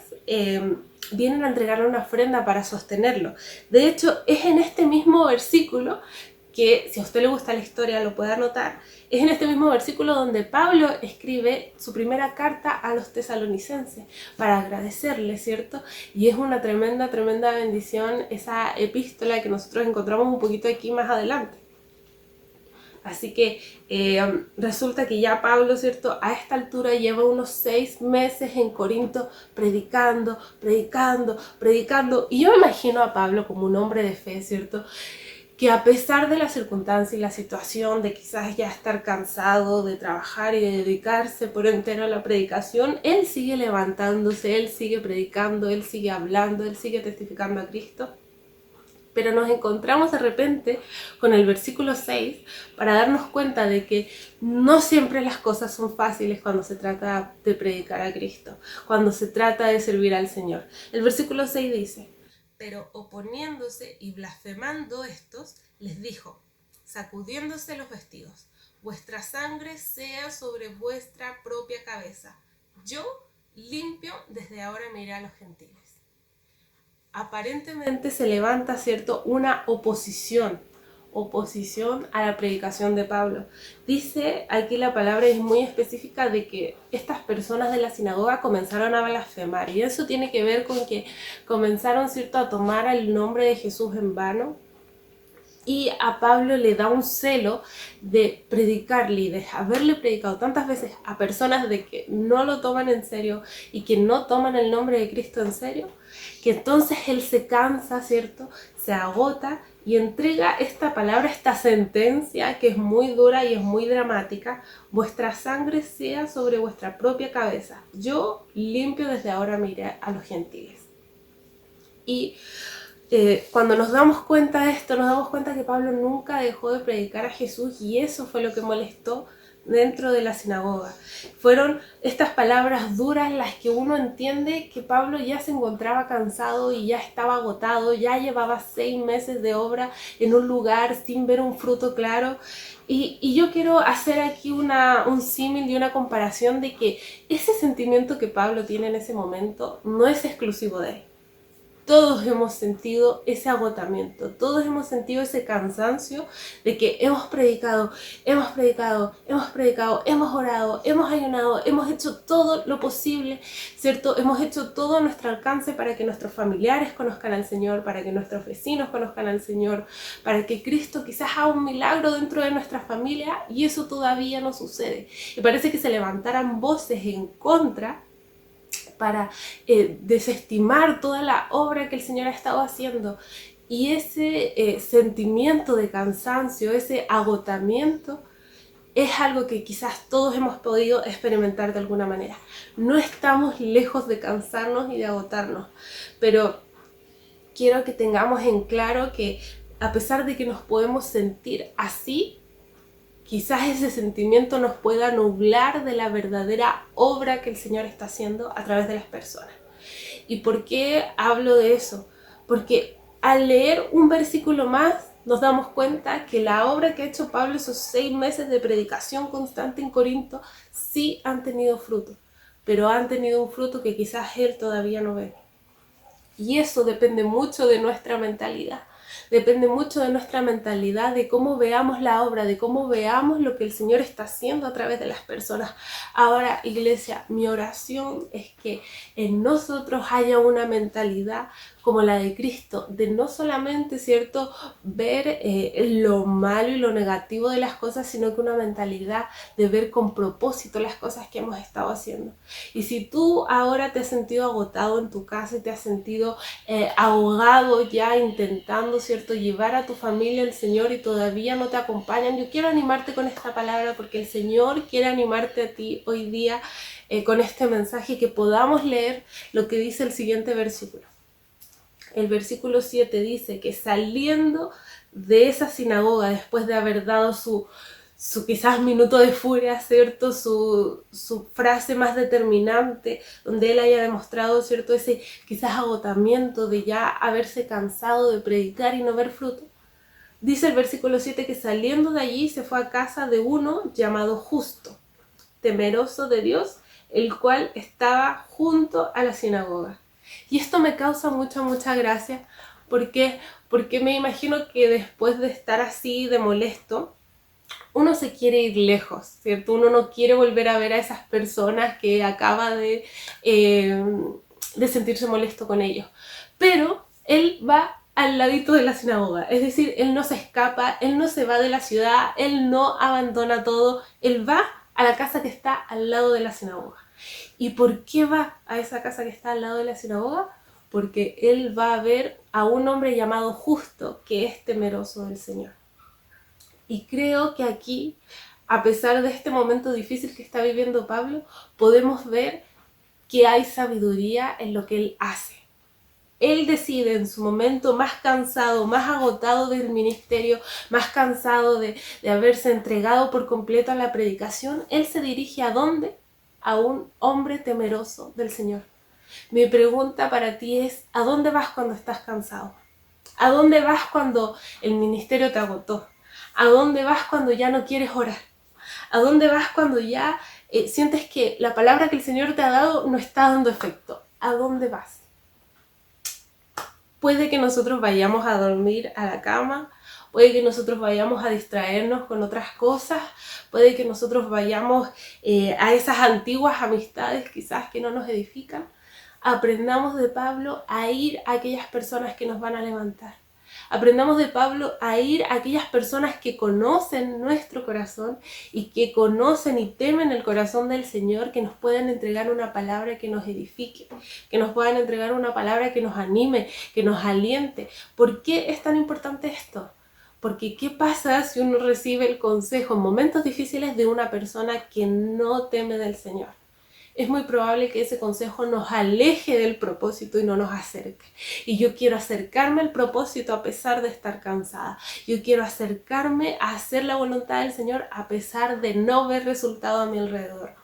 vienen a entregarle una ofrenda para sostenerlo. De hecho, es en este mismo versículo que, si a usted le gusta la historia, lo puede anotar. Es en este mismo versículo donde Pablo escribe su primera carta a los tesalonicenses para agradecerle, ¿cierto? Y es una tremenda, tremenda bendición esa epístola que nosotros encontramos un poquito aquí más adelante. Así que resulta que ya Pablo, ¿cierto?, a esta altura lleva unos 6 meses en Corinto predicando. Y yo me imagino a Pablo como un hombre de fe, ¿cierto?, que a pesar de la circunstancia y la situación de quizás ya estar cansado de trabajar y de dedicarse por entero a la predicación, él sigue levantándose, él sigue predicando, él sigue hablando, él sigue testificando a Cristo. Pero nos encontramos de repente con el versículo 6 para darnos cuenta de que no siempre las cosas son fáciles cuando se trata de predicar a Cristo, cuando se trata de servir al Señor. El versículo 6 dice, pero oponiéndose y blasfemando estos, les dijo, sacudiéndose los vestidos, vuestra sangre sea sobre vuestra propia cabeza. Yo, limpio, desde ahora me iré a los gentiles. Aparentemente se levanta, ¿cierto?, una oposición a la predicación de Pablo. Dice aquí la palabra es muy específica de que estas personas de la sinagoga comenzaron a blasfemar, y eso tiene que ver con que comenzaron, ¿cierto?, a tomar el nombre de Jesús en vano, Y a Pablo le da un celo de predicarle y de haberle predicado tantas veces a personas de que no lo toman en serio y que no toman el nombre de Cristo en serio, que entonces él se cansa, ¿cierto? Se agota y entrega esta palabra, esta sentencia que es muy dura y es muy dramática: vuestra sangre sea sobre vuestra propia cabeza. Yo limpio desde ahora mi ira a los gentiles. Y cuando nos damos cuenta de esto, nos damos cuenta que Pablo nunca dejó de predicar a Jesús, y eso fue lo que molestó dentro de la sinagoga. Fueron estas palabras duras las que uno entiende que Pablo ya se encontraba cansado y ya estaba agotado, ya llevaba 6 meses de obra en un lugar sin ver un fruto claro. Y yo quiero hacer aquí un símil y una comparación de que ese sentimiento que Pablo tiene en ese momento no es exclusivo de él. Todos hemos sentido ese agotamiento, todos hemos sentido ese cansancio de que hemos predicado, hemos orado, hemos ayunado, hemos hecho todo lo posible, ¿cierto? Hemos hecho todo a nuestro alcance para que nuestros familiares conozcan al Señor, para que nuestros vecinos conozcan al Señor, para que Cristo quizás haga un milagro dentro de nuestra familia, y eso todavía no sucede. Y parece que se levantaran voces en contra para desestimar toda la obra que el Señor ha estado haciendo. Y ese sentimiento de cansancio, ese agotamiento, es algo que quizás todos hemos podido experimentar de alguna manera. No estamos lejos de cansarnos y de agotarnos, pero quiero que tengamos en claro que a pesar de que nos podemos sentir así, quizás ese sentimiento nos pueda nublar de la verdadera obra que el Señor está haciendo a través de las personas. ¿Y por qué hablo de eso? Porque al leer un versículo más nos damos cuenta que la obra que ha hecho Pablo, esos 6 meses de predicación constante en Corinto, sí han tenido fruto, pero han tenido un fruto que quizás él todavía no ve. Y eso depende mucho de nuestra mentalidad. Depende mucho de nuestra mentalidad, de cómo veamos la obra, de cómo veamos lo que el Señor está haciendo a través de las personas. Ahora, iglesia, mi oración es que en nosotros haya una mentalidad como la de Cristo, de no solamente, ¿cierto?, ver lo malo y lo negativo de las cosas, sino que una mentalidad de ver con propósito las cosas que hemos estado haciendo. Y si tú ahora te has sentido agotado en tu casa y te has sentido ahogado ya intentando, ¿cierto?, llevar a tu familia al Señor y todavía no te acompañan, yo quiero animarte con esta palabra, porque el Señor quiere animarte a ti hoy día con este mensaje, que podamos leer lo que dice el siguiente versículo. El versículo 7 dice que saliendo de esa sinagoga, después de haber dado su quizás minuto de furia, ¿cierto?, su frase más determinante, donde él haya demostrado, ¿cierto?, ese quizás agotamiento de ya haberse cansado de predicar y no ver fruto. Dice el versículo 7 que saliendo de allí se fue a casa de uno llamado Justo, temeroso de Dios, el cual estaba junto a la sinagoga. Y esto me causa mucha gracia, porque me imagino que después de estar así de molesto, uno se quiere ir lejos, ¿cierto? Uno no quiere volver a ver a esas personas que acaba de sentirse molesto con ellos. Pero él va al ladito de la sinagoga, es decir, él no se escapa, él no se va de la ciudad, él no abandona todo, él va a la casa que está al lado de la sinagoga. ¿Y por qué va a esa casa que está al lado de la sinagoga? Porque él va a ver a un hombre llamado Justo, que es temeroso del Señor. Y creo que aquí, a pesar de este momento difícil que está viviendo Pablo, podemos ver que hay sabiduría en lo que él hace. Él decide en su momento más cansado, más agotado del ministerio, más cansado de haberse entregado por completo a la predicación, él se dirige ¿a dónde? A un hombre temeroso del Señor. Mi pregunta para ti es: ¿a dónde vas cuando estás cansado? ¿A dónde vas cuando el ministerio te agotó? ¿A dónde vas cuando ya no quieres orar? ¿A dónde vas cuando ya sientes que la palabra que el Señor te ha dado no está dando efecto? ¿A dónde vas? Puede que nosotros vayamos a dormir a la cama, puede que nosotros vayamos a distraernos con otras cosas, puede que nosotros vayamos a esas antiguas amistades quizás que no nos edifican. Aprendamos de Pablo a ir a aquellas personas que nos van a levantar. Aprendamos de Pablo a ir a aquellas personas que conocen nuestro corazón y que conocen y temen el corazón del Señor, que nos puedan entregar una palabra que nos edifique, que nos puedan entregar una palabra que nos anime, que nos aliente. ¿Por qué es tan importante esto? Porque ¿qué pasa si uno recibe el consejo en momentos difíciles de una persona que no teme del Señor? Es muy probable que ese consejo nos aleje del propósito y no nos acerque. Y yo quiero acercarme al propósito a pesar de estar cansada. Yo quiero acercarme a hacer la voluntad del Señor a pesar de no ver resultado a mi alrededor.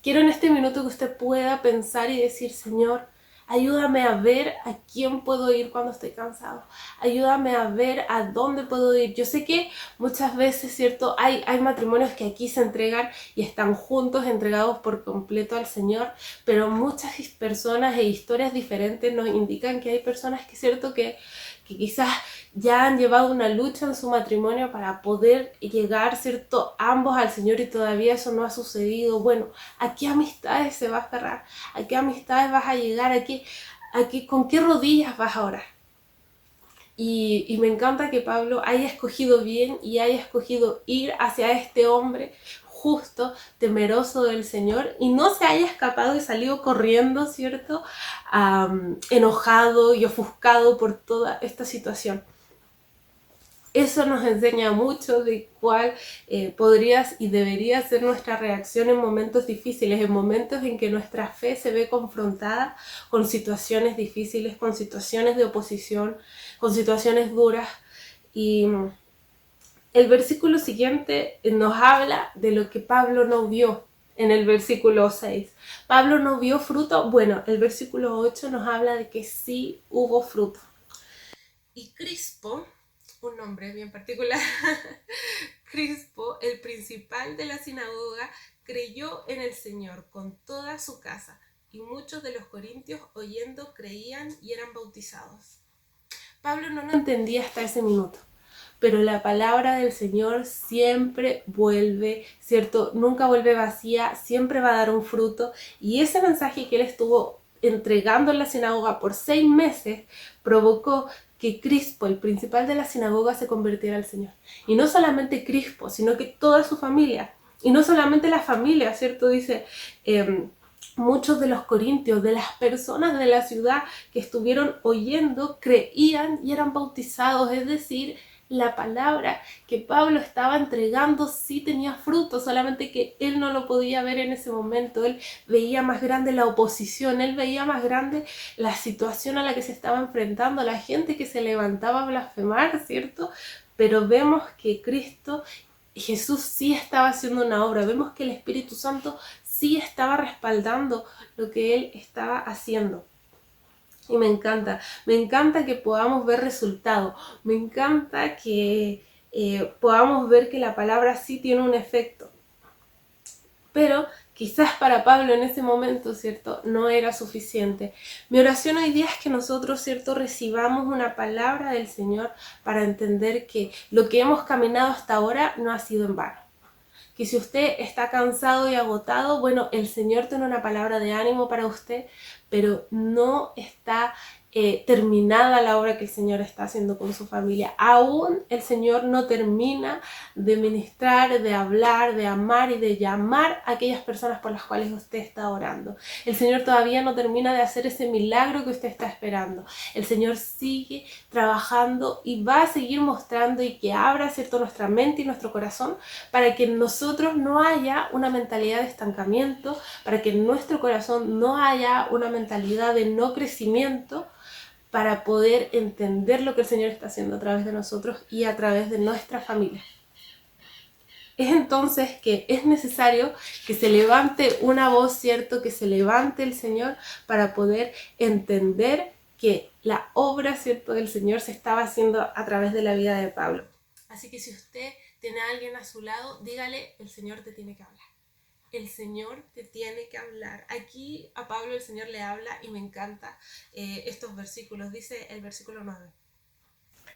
Quiero en este minuto que usted pueda pensar y decir, Señor, ayúdame a ver a quién puedo ir cuando estoy cansado. Ayúdame a ver a dónde puedo ir. Yo sé que muchas veces, ¿cierto? Hay matrimonios que aquí se entregan y están juntos, entregados por completo al Señor, pero muchas personas e historias diferentes nos indican que hay personas que, ¿cierto? Que quizás ya han llevado una lucha en su matrimonio para poder llegar, ¿cierto?, ambos al Señor y todavía eso no ha sucedido. Bueno, ¿a qué amistades se va a aferrar? ¿A qué amistades vas a llegar? ¿Con qué rodillas vas a orar? Y me encanta que Pablo haya escogido bien y haya escogido ir hacia este hombre justo, temeroso del Señor, y no se haya escapado y salido corriendo, ¿cierto? Enojado y ofuscado por toda esta situación. Eso nos enseña mucho de cuál podría y debería ser nuestra reacción en momentos difíciles, en momentos en que nuestra fe se ve confrontada con situaciones difíciles, con situaciones de oposición, con situaciones duras. Y el versículo siguiente nos habla de lo que Pablo no vio en el versículo 6. Pablo no vio fruto. Bueno, el versículo 8 nos habla de que sí hubo fruto. Y Crispo, un nombre bien particular, Crispo, el principal de la sinagoga, creyó en el Señor con toda su casa, y muchos de los corintios oyendo creían y eran bautizados. Pablo no lo entendía hasta ese minuto, pero la palabra del Señor siempre vuelve, ¿cierto? Nunca vuelve vacía, siempre va a dar un fruto, y ese mensaje que él estuvo entregando en la sinagoga por 6 meses provocó que Crispo, el principal de la sinagoga, se convirtiera al Señor. Y no solamente Crispo, sino que toda su familia. Y no solamente la familia, ¿cierto? Dice, muchos de los corintios, de las personas de la ciudad que estuvieron oyendo, creían y eran bautizados. Es decir, la palabra que Pablo estaba entregando sí tenía fruto, solamente que él no lo podía ver en ese momento. Él veía más grande la oposición, él veía más grande la situación a la que se estaba enfrentando, la gente que se levantaba a blasfemar, ¿cierto? Pero vemos que Cristo, Jesús sí estaba haciendo una obra, vemos que el Espíritu Santo sí estaba respaldando lo que él estaba haciendo. Y me encanta que podamos ver resultados, me encanta que podamos ver que la palabra sí tiene un efecto. Pero quizás para Pablo en ese momento, ¿cierto?, no era suficiente. Mi oración hoy día es que nosotros, ¿cierto?, recibamos una palabra del Señor para entender que lo que hemos caminado hasta ahora no ha sido en vano. Que si usted está cansado y agotado, bueno, el Señor tiene una palabra de ánimo para usted, pero no está terminada la obra que el Señor está haciendo con su familia. Aún el Señor no termina de ministrar, de hablar, de amar y de llamar a aquellas personas por las cuales usted está orando. El Señor todavía no termina de hacer ese milagro que usted está esperando. El Señor sigue trabajando y va a seguir mostrando y que abra, ¿cierto?, nuestra mente y nuestro corazón para que en nosotros no haya una mentalidad de estancamiento, para que en nuestro corazón no haya una mentalidad de no crecimiento, para poder entender lo que el Señor está haciendo a través de nosotros y a través de nuestra familia. Es entonces que es necesario que se levante una voz, ¿cierto? Que se levante el Señor para poder entender que la obra, ¿cierto?, del Señor se estaba haciendo a través de la vida de Pablo. Así que si usted tiene a alguien a su lado, dígale, el Señor te tiene que hablar. El Señor te tiene que hablar. Aquí a Pablo el Señor le habla y me encanta estos versículos. Dice el versículo 9.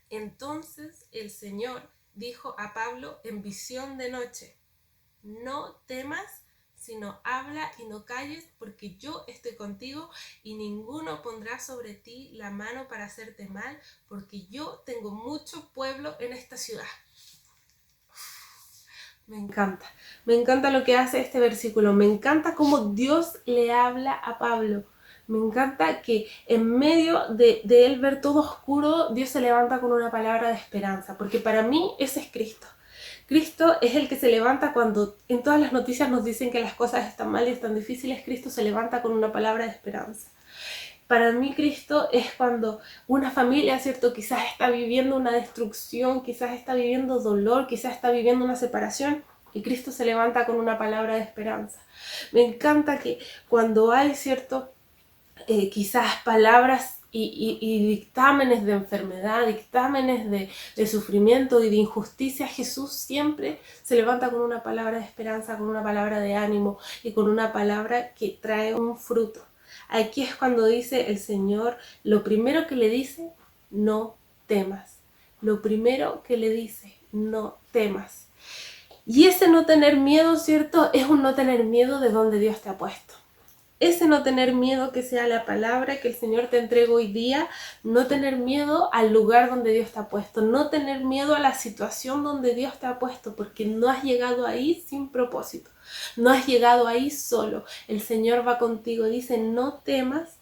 Entonces el Señor dijo a Pablo en visión de noche: no temas, sino habla y no calles, porque yo estoy contigo y ninguno pondrá sobre ti la mano para hacerte mal, porque yo tengo mucho pueblo en esta ciudad. Me encanta lo que hace este versículo, me encanta cómo Dios le habla a Pablo. Me encanta que en medio de él ver todo oscuro, Dios se levanta con una palabra de esperanza, porque para mí ese es Cristo. Cristo es el que se levanta cuando en todas las noticias nos dicen que las cosas están mal y están difíciles. Cristo se levanta con una palabra de esperanza. Para mí Cristo es cuando una familia, ¿cierto? Quizás está viviendo una destrucción, quizás está viviendo dolor, quizás está viviendo una separación, y Cristo se levanta con una palabra de esperanza. Me encanta que cuando hay, ¿cierto? Quizás palabras y dictámenes de enfermedad, dictámenes de sufrimiento y de injusticia, Jesús siempre se levanta con una palabra de esperanza, con una palabra de ánimo y con una palabra que trae un fruto. Aquí es cuando dice el Señor, lo primero que le dice, no temas. Lo primero que le dice, no temas. Y ese no tener miedo, ¿cierto? Es un no tener miedo de donde Dios te ha puesto. Ese no tener miedo que sea la palabra que el Señor te entrega hoy día, no tener miedo al lugar donde Dios te ha puesto, no tener miedo a la situación donde Dios te ha puesto, porque no has llegado ahí sin propósito, no has llegado ahí solo. El Señor va contigo, dice no temas,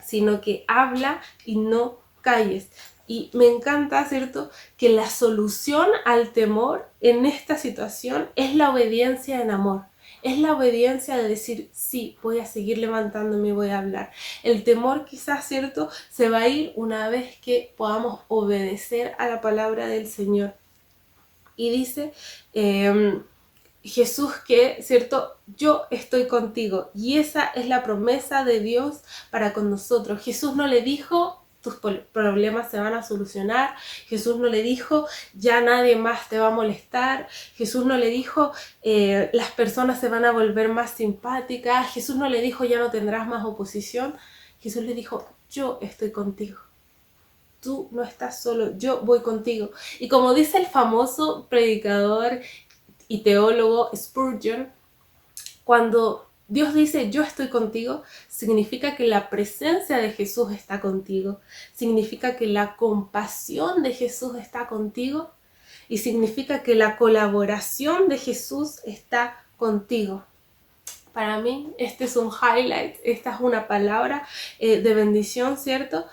sino que habla y no calles. Y me encanta, ¿cierto?, que la solución al temor en esta situación es la obediencia en amor. Es la obediencia de decir, sí, voy a seguir levantándome y voy a hablar. El temor quizás, ¿cierto?, se va a ir una vez que podamos obedecer a la palabra del Señor. Y dice Jesús que, ¿cierto?, yo estoy contigo. Y esa es la promesa de Dios para con nosotros. Jesús no le dijo, tus problemas se van a solucionar. Jesús no le dijo, ya nadie más te va a molestar. Jesús no le dijo, las personas se van a volver más simpáticas. Jesús no le dijo, ya no tendrás más oposición. Jesús le dijo, yo estoy contigo. Tú no estás solo, yo voy contigo. Y como dice el famoso predicador y teólogo Spurgeon, cuando Dios dice yo estoy contigo, significa que la presencia de Jesús está contigo, significa que la compasión de Jesús está contigo y significa que la colaboración de Jesús está contigo. Para mí este es un highlight, esta es una palabra de bendición, ¿cierto?,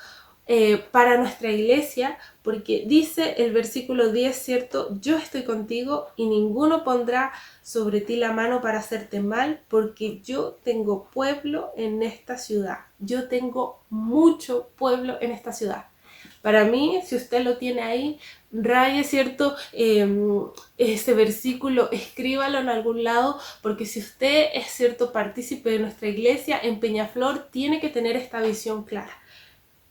para nuestra iglesia, porque dice el versículo 10, ¿cierto? Yo estoy contigo y ninguno pondrá sobre ti la mano para hacerte mal, porque yo tengo pueblo en esta ciudad. Yo tengo mucho pueblo en esta ciudad. Para mí, si usted lo tiene ahí, raye, ¿cierto?, ese versículo, escríbalo en algún lado, porque si usted es, ¿cierto?, partícipe de nuestra iglesia en Peñaflor, tiene que tener esta visión clara.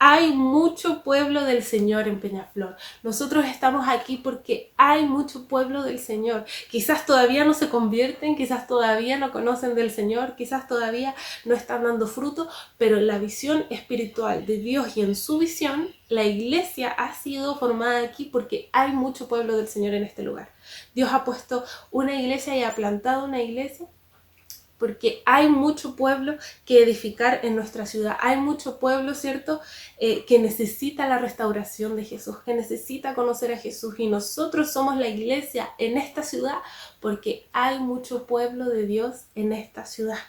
Hay mucho pueblo del Señor en Peñaflor. Nosotros estamos aquí porque hay mucho pueblo del Señor. Quizás todavía no se convierten, quizás todavía no conocen del Señor, quizás todavía no están dando fruto, pero la visión espiritual de Dios y en su visión, la iglesia ha sido formada aquí porque hay mucho pueblo del Señor en este lugar. Dios ha puesto una iglesia y ha plantado una iglesia porque hay mucho pueblo que edificar en nuestra ciudad. Hay mucho pueblo, ¿cierto?, que necesita la restauración de Jesús, que necesita conocer a Jesús. Y nosotros somos la iglesia en esta ciudad porque hay mucho pueblo de Dios en esta ciudad.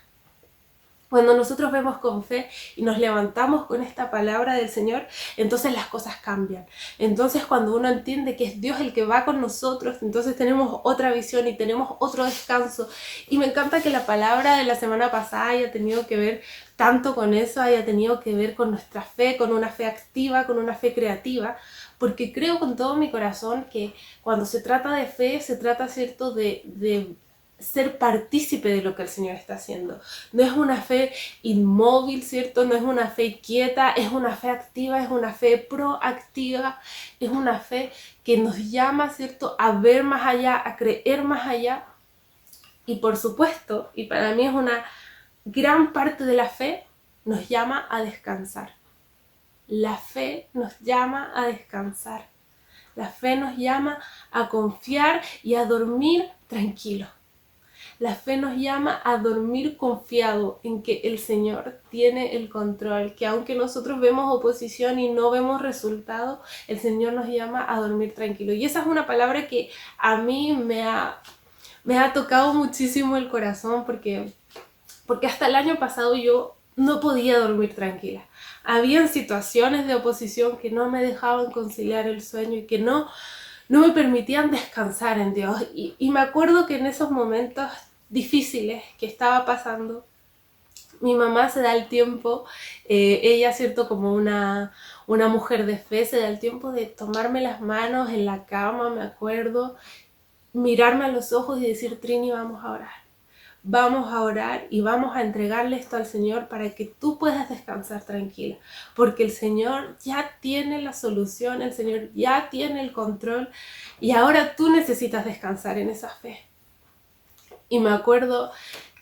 Cuando nosotros vemos con fe y nos levantamos con esta palabra del Señor, entonces las cosas cambian. Entonces cuando uno entiende que es Dios el que va con nosotros, entonces tenemos otra visión y tenemos otro descanso. Y me encanta que la palabra de la semana pasada haya tenido que ver tanto con eso, haya tenido que ver con nuestra fe, con una fe activa, con una fe creativa, porque creo con todo mi corazón que cuando se trata de fe, se trata, ¿cierto?, de ser partícipe de lo que el Señor está haciendo. No es una fe inmóvil, ¿cierto? No es una fe quieta, es una fe activa, es una fe proactiva, es una fe que nos llama, ¿cierto?, a ver más allá, a creer más allá. Y por supuesto, y para mí es una gran parte de la fe, nos llama a descansar. La fe nos llama a descansar. La fe nos llama a confiar y a dormir tranquilos. La fe nos llama a dormir confiado en que el Señor tiene el control, que aunque nosotros vemos oposición y no vemos resultados, el Señor nos llama a dormir tranquilo. Y esa es una palabra que a mí me ha tocado muchísimo el corazón porque hasta el año pasado yo no podía dormir tranquila. Habían situaciones de oposición que no me dejaban conciliar el sueño y que no me permitían descansar en Dios. Y me acuerdo que en esos momentos difíciles que estaba pasando, mi mamá se da el tiempo, ella, cierto, como una mujer de fe, se da el tiempo de tomarme las manos en la cama, me acuerdo, mirarme a los ojos y decir: Trini, vamos a orar. Vamos a orar y vamos a entregarle esto al Señor para que tú puedas descansar tranquila, porque el Señor ya tiene la solución, el Señor ya tiene el control y ahora tú necesitas descansar en esa fe. Y me acuerdo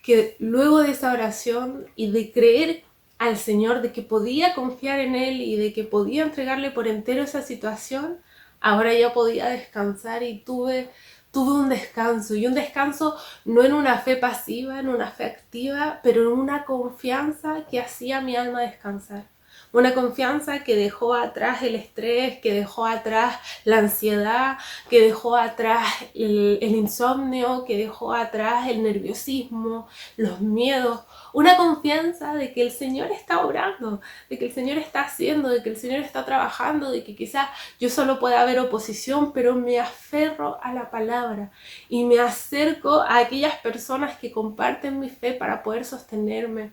que luego de esa oración y de creer al Señor, de que podía confiar en Él y de que podía entregarle por entero esa situación, ahora ya podía descansar y tuve un descanso, y un descanso no en una fe pasiva, en una fe activa, pero en una confianza que hacía mi alma descansar. Una confianza que dejó atrás el estrés, que dejó atrás la ansiedad, que dejó atrás el insomnio, que dejó atrás el nerviosismo, los miedos. Una confianza de que el Señor está obrando, de que el Señor está haciendo, de que el Señor está trabajando, de que quizás yo solo pueda haber oposición, pero me aferro a la palabra y me acerco a aquellas personas que comparten mi fe para poder sostenerme.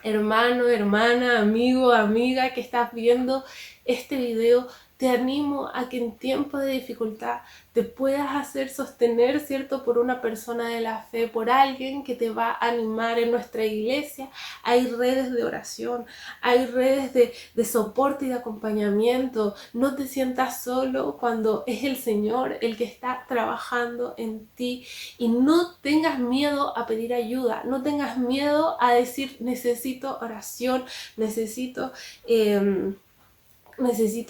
Hermano, hermana, amigo, amiga que estás viendo este video, te animo a que en tiempos de dificultad te puedas hacer sostener, ¿cierto?, por una persona de la fe, por alguien que te va a animar. En nuestra iglesia hay redes de oración, hay redes de soporte y de acompañamiento. No te sientas solo cuando es el Señor el que está trabajando en ti, y no tengas miedo a pedir ayuda, no tengas miedo a decir: necesito oración, necesito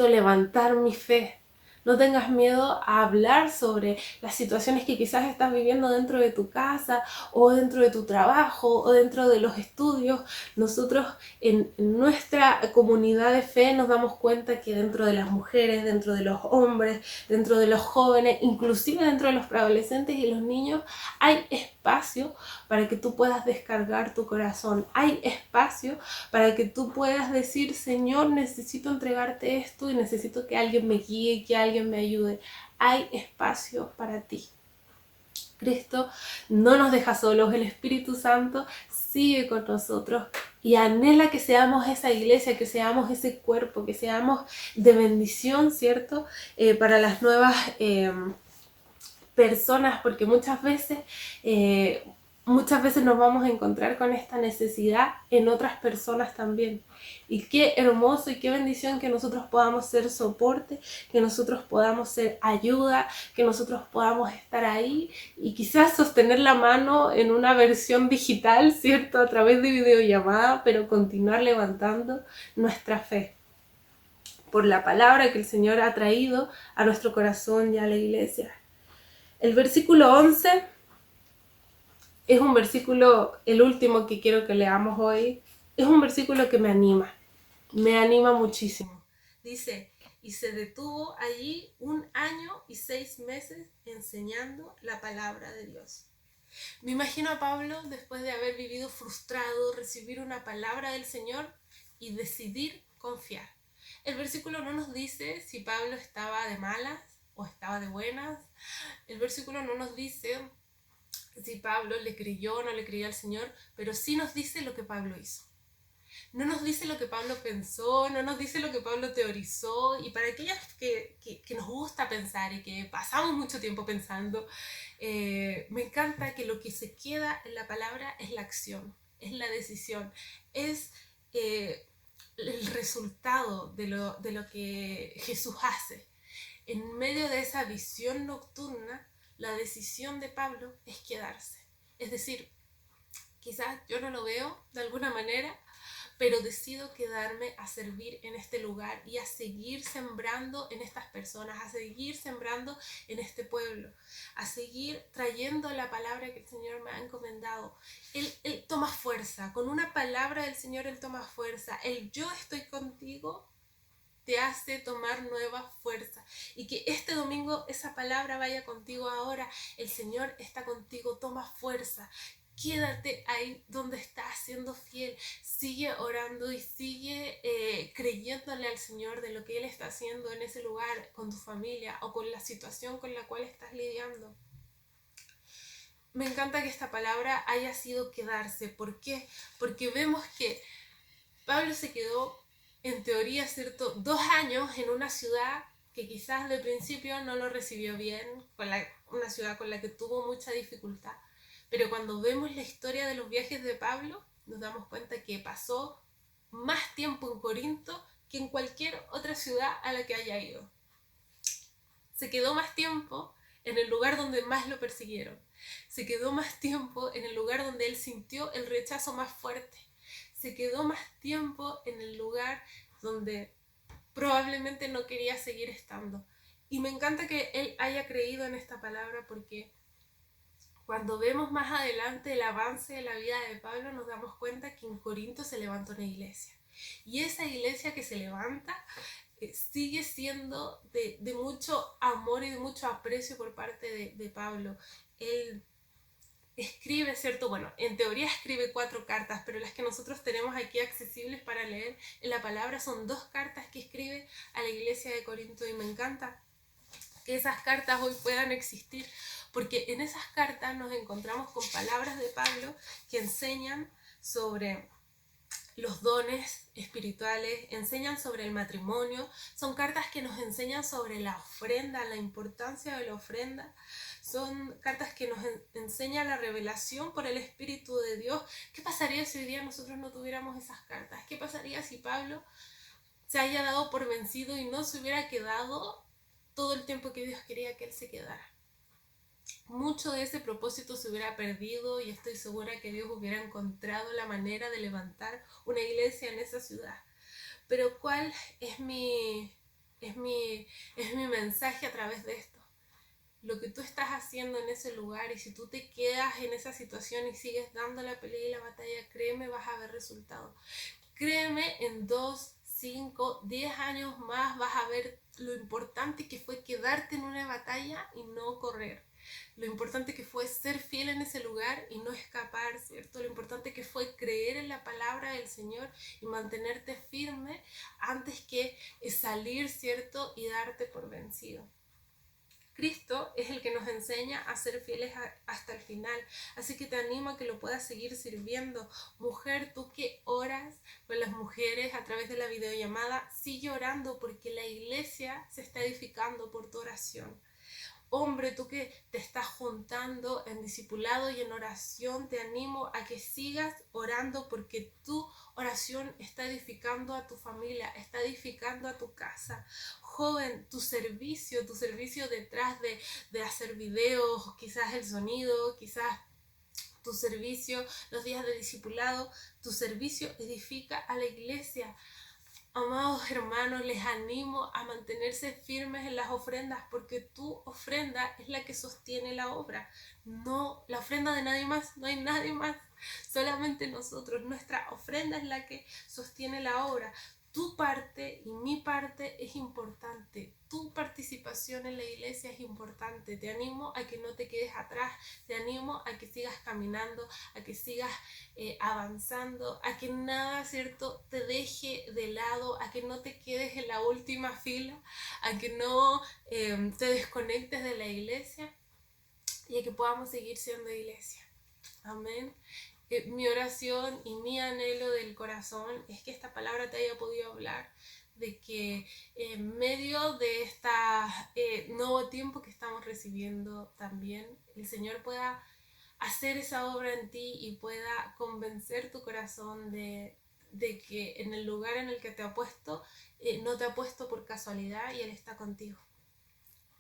levantar mi fe. No tengas miedo a hablar sobre las situaciones que quizás estás viviendo dentro de tu casa o dentro de tu trabajo o dentro de los estudios. Nosotros en nuestra comunidad de fe nos damos cuenta que dentro de las mujeres, dentro de los hombres, dentro de los jóvenes, inclusive dentro de los preadolescentes y los niños, hay espacio para que tú puedas descargar tu corazón. Hay espacio para que tú puedas decir: Señor, necesito entregarte esto y necesito que alguien me guíe, que alguien me ayude. Hay espacio para ti. Cristo no nos deja solos, el Espíritu Santo sigue con nosotros y anhela que seamos esa iglesia, que seamos ese cuerpo, que seamos de bendición, ¿cierto? Para las nuevas personas, porque muchas veces nos vamos a encontrar con esta necesidad en otras personas también. Y qué hermoso y qué bendición que nosotros podamos ser soporte, que nosotros podamos ser ayuda, que nosotros podamos estar ahí y quizás sostener la mano en una versión digital, ¿cierto?, a través de videollamada, pero continuar levantando nuestra fe por la palabra que el Señor ha traído a nuestro corazón y a la iglesia. El versículo 11 es un versículo, el último que quiero que leamos hoy, es un versículo que me anima muchísimo. Dice: y se detuvo allí 1 año y 6 meses enseñando la palabra de Dios. Me imagino a Pablo, después de haber vivido frustrado, recibir una palabra del Señor y decidir confiar. El versículo no nos dice si Pablo estaba de malas o estaba de buenas. El versículo no nos dice si Pablo le creyó o no le creyó al Señor, pero sí nos dice lo que Pablo hizo. No nos dice lo que Pablo pensó, no nos dice lo que Pablo teorizó. Y para aquellas que nos gusta pensar y que pasamos mucho tiempo pensando, me encanta que lo que se queda en la palabra es la acción, es la decisión, es el resultado de lo que Jesús hace. En medio de esa visión nocturna, la decisión de Pablo es quedarse. Es decir, quizás yo no lo veo de alguna manera, pero decido quedarme a servir en este lugar y a seguir sembrando en estas personas, a seguir sembrando en este pueblo, a seguir trayendo la palabra que el Señor me ha encomendado. Él toma fuerza, con una palabra del Señor Él toma fuerza. El yo estoy contigo te hace tomar nueva fuerza, y que este domingo esa palabra vaya contigo ahora. El Señor está contigo, toma fuerza. Quédate ahí donde estás siendo fiel, sigue orando y sigue creyéndole al Señor de lo que Él está haciendo en ese lugar, con tu familia o con la situación con la cual estás lidiando. Me encanta que esta palabra haya sido quedarse. ¿Por qué? Porque vemos que Pablo se quedó, en teoría, ¿cierto?, 2 años en una ciudad que quizás de principio no lo recibió bien, una ciudad con la que tuvo mucha dificultad. Pero cuando vemos la historia de los viajes de Pablo, nos damos cuenta que pasó más tiempo en Corinto que en cualquier otra ciudad a la que haya ido. Se quedó más tiempo en el lugar donde más lo persiguieron. Se quedó más tiempo en el lugar donde él sintió el rechazo más fuerte. Se quedó más tiempo en el lugar donde probablemente no quería seguir estando. Y me encanta que él haya creído en esta palabra, porque cuando vemos más adelante el avance de la vida de Pablo, nos damos cuenta que en Corinto se levantó una iglesia. Y esa iglesia que se levanta sigue siendo de mucho amor y de mucho aprecio por parte de Pablo. Él escribe, ¿cierto? Bueno, en teoría escribe 4 cartas, pero las que nosotros tenemos aquí accesibles para leer en la palabra son 2 cartas que escribe a la iglesia de Corinto, y me encanta que esas cartas hoy puedan existir, porque en esas cartas nos encontramos con palabras de Pablo que enseñan sobre los dones espirituales, enseñan sobre el matrimonio. Son cartas que nos enseñan sobre la ofrenda, la importancia de la ofrenda. Son cartas que nos enseñan la revelación por el Espíritu de Dios. ¿Qué pasaría si hoy día nosotros no tuviéramos esas cartas? ¿Qué pasaría si Pablo se haya dado por vencido y no se hubiera quedado todo el tiempo que Dios quería que él se quedara? Mucho de ese propósito se hubiera perdido, y estoy segura que Dios hubiera encontrado la manera de levantar una iglesia en esa ciudad. Pero ¿cuál es mi mensaje a través de esto? Lo que tú estás haciendo en ese lugar, y si tú te quedas en esa situación y sigues dando la pelea y la batalla, créeme, vas a ver resultados. Créeme, en 2, 5, 10 años más vas a ver lo importante que fue quedarte en una batalla y no correr. Lo importante que fue ser fiel en ese lugar y no escapar, ¿cierto? Lo importante que fue creer en la palabra del Señor y mantenerte firme antes que salir, ¿cierto?, y darte por vencido. Cristo es el que nos enseña a ser fieles hasta el final, así que te animo a que lo puedas seguir sirviendo. Mujer, tú que oras con las mujeres a través de la videollamada, sigue orando, porque la iglesia se está edificando por tu oración. Hombre, tú que te estás juntando en discipulado y en oración, te animo a que sigas orando, porque tu oración está edificando a tu familia, está edificando a tu casa. Joven, tu servicio detrás de hacer videos, quizás el sonido, quizás tu servicio, los días de discipulado, tu servicio edifica a la iglesia. Amados hermanos, les animo a mantenerse firmes en las ofrendas, porque tu ofrenda es la que sostiene la obra. No, la ofrenda de nadie más, no hay nadie más, solamente nosotros. Nuestra ofrenda es la que sostiene la obra. Tu parte y mi parte es importante. Tu participación en la iglesia es importante. Te animo a que no te quedes atrás. Te animo a que sigas caminando, a que sigas avanzando, a que nada, ¿cierto?, te deje de lado, a que no te quedes en la última fila, a que no te desconectes de la iglesia, y a que podamos seguir siendo iglesia. Amén. Mi oración y mi anhelo del corazón es que esta palabra te haya podido hablar, de que en medio de este nuevo tiempo que estamos recibiendo, también el Señor pueda hacer esa obra en ti y pueda convencer tu corazón de que en el lugar en el que te ha puesto, no te ha puesto por casualidad, y Él está contigo.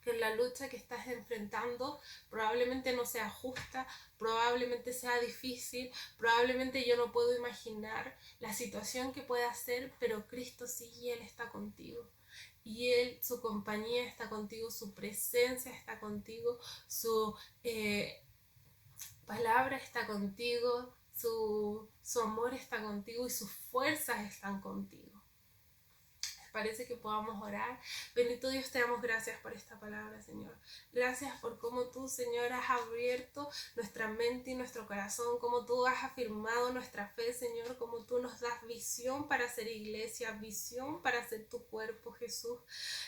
que la lucha que estás enfrentando probablemente no sea justa, probablemente sea difícil, probablemente yo no puedo imaginar la situación que pueda ser, pero Cristo sí, y Él está contigo. Y Él, su compañía está contigo, su presencia está contigo, su palabra está contigo, su amor está contigo y sus fuerzas están contigo. Parece que podamos orar. Bendito Dios, te damos gracias por esta palabra, Señor. Gracias por cómo tú, Señor, has abierto nuestra mente y nuestro corazón, cómo tú has afirmado nuestra fe, Señor, cómo tú nos das visión para ser iglesia, visión para ser tu cuerpo, Jesús.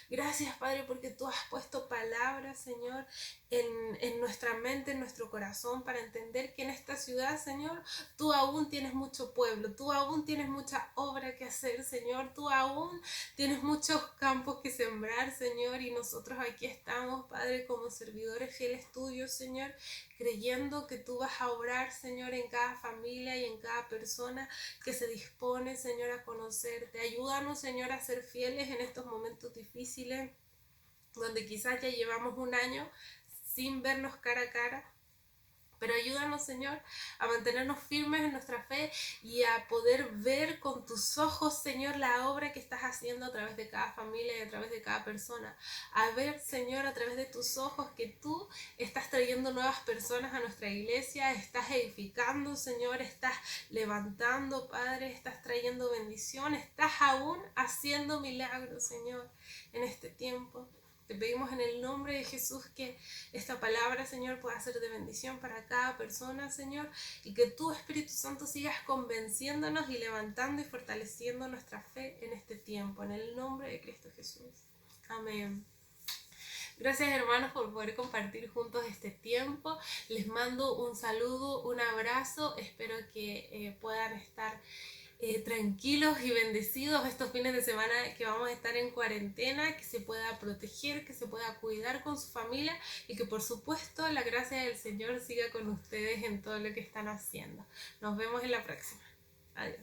Gracias, Padre, porque tú has puesto palabras, Señor, en nuestra mente, en nuestro corazón, para entender que en esta ciudad, Señor, tú aún tienes mucho pueblo, tú aún tienes mucha obra que hacer, Señor, tú aún tienes muchos campos que sembrar, Señor, y nosotros aquí estamos, Padre, como servidores fieles tuyos, Señor, creyendo que tú vas a obrar, Señor, en cada familia y en cada persona que se dispone, Señor, a conocerte. Ayúdanos, Señor, a ser fieles en estos momentos difíciles, donde quizás ya llevamos un año sin vernos cara a cara. Pero ayúdanos, Señor, a mantenernos firmes en nuestra fe y a poder ver con tus ojos, Señor, la obra que estás haciendo a través de cada familia y a través de cada persona. A ver, Señor, a través de tus ojos que tú estás trayendo nuevas personas a nuestra iglesia, estás edificando, Señor, estás levantando, Padre, estás trayendo bendición, estás aún haciendo milagros, Señor, en este tiempo. Te pedimos en el nombre de Jesús que esta palabra, Señor, pueda ser de bendición para cada persona, Señor, y que tú, Espíritu Santo, sigas convenciéndonos y levantando y fortaleciendo nuestra fe en este tiempo, en el nombre de Cristo Jesús. Amén. Gracias, hermanos, por poder compartir juntos este tiempo. Les mando un saludo, un abrazo. Espero que puedan estar tranquilos y bendecidos estos fines de semana que vamos a estar en cuarentena, que se pueda proteger, que se pueda cuidar con su familia y que por supuesto la gracia del Señor siga con ustedes en todo lo que están haciendo. Nos vemos en la próxima. Adiós.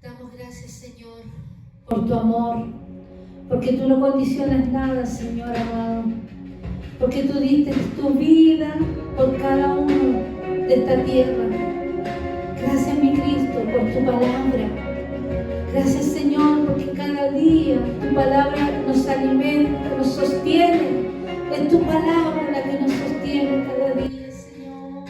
Damos gracias, Señor, por tu amor, porque tú no condicionas nada, Señor amado, porque tú diste tu vida por cada uno de esta tierra. Gracias, mi Cristo, por tu palabra. Gracias, Señor, porque cada día tu palabra nos alimenta, nos sostiene. Es tu palabra la que nos sostiene cada día, Señor.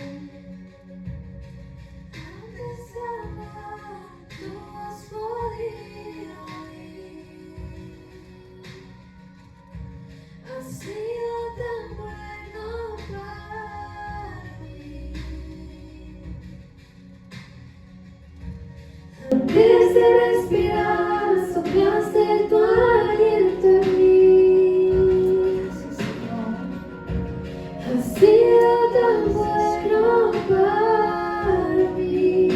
Antes de hablar, tú has podido oír. Has sido tan bueno para mí. Antes de respirar, soplaste tu aliento en mí. Gracias, Señor. Has sido tan bueno para mí.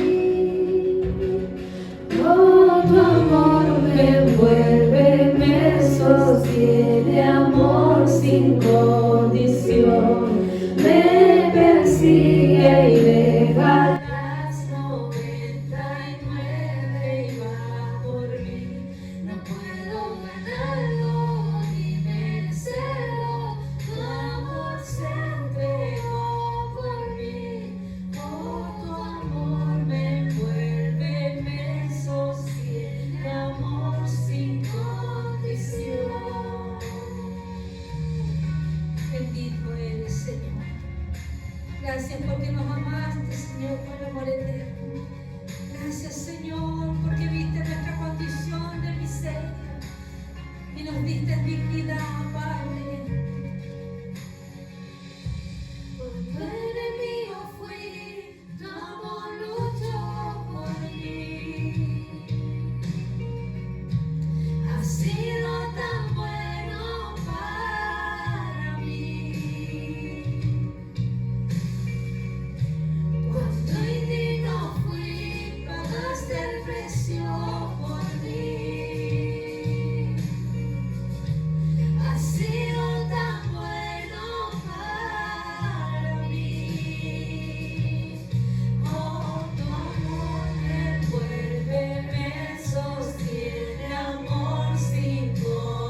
Oh, tu amor me envuelve, me sostiene, amor sin condición. Me persigue y deja. Bendito eres, Señor. Gracias porque nos amaste, Señor, por amor eterno. Gracias, Señor, porque viste nuestra condición de miseria y nos diste dignidad, Padre. Cuando enemigo fui, tu amor luchó por mí. Has sido tan bueno para mí. Cuando indigno fui, pagaste el precio por mí. Has sido tan bueno para mí. Oh, tu amor me envuelve, me sostiene, amor sin condición.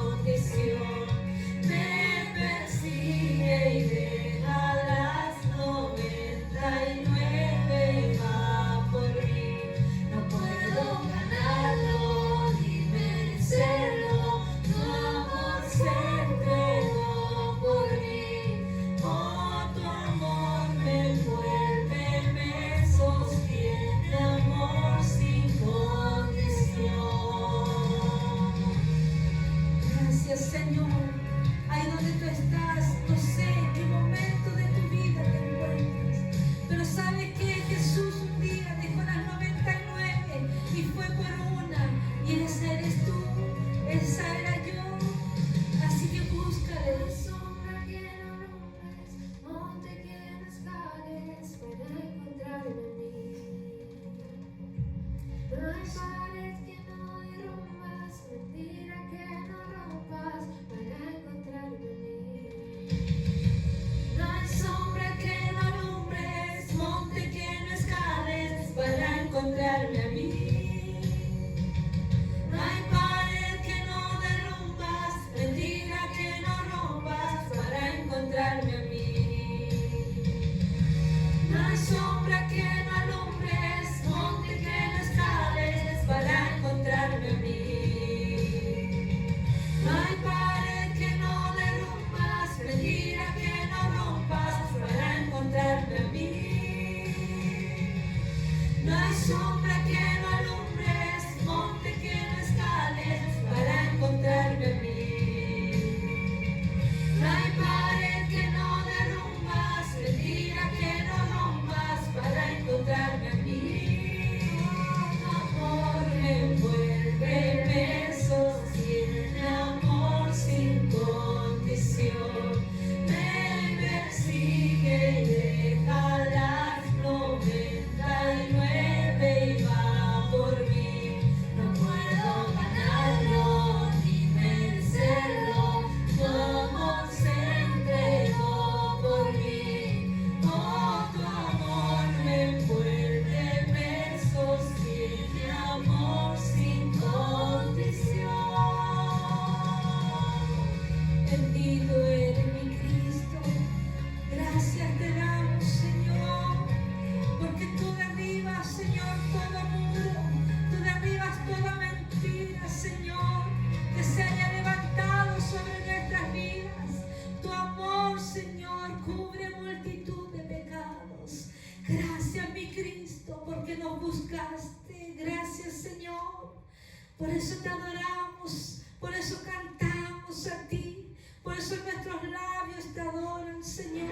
Por eso te adoramos, por eso cantamos a ti, por eso nuestros labios te adoran, Señor.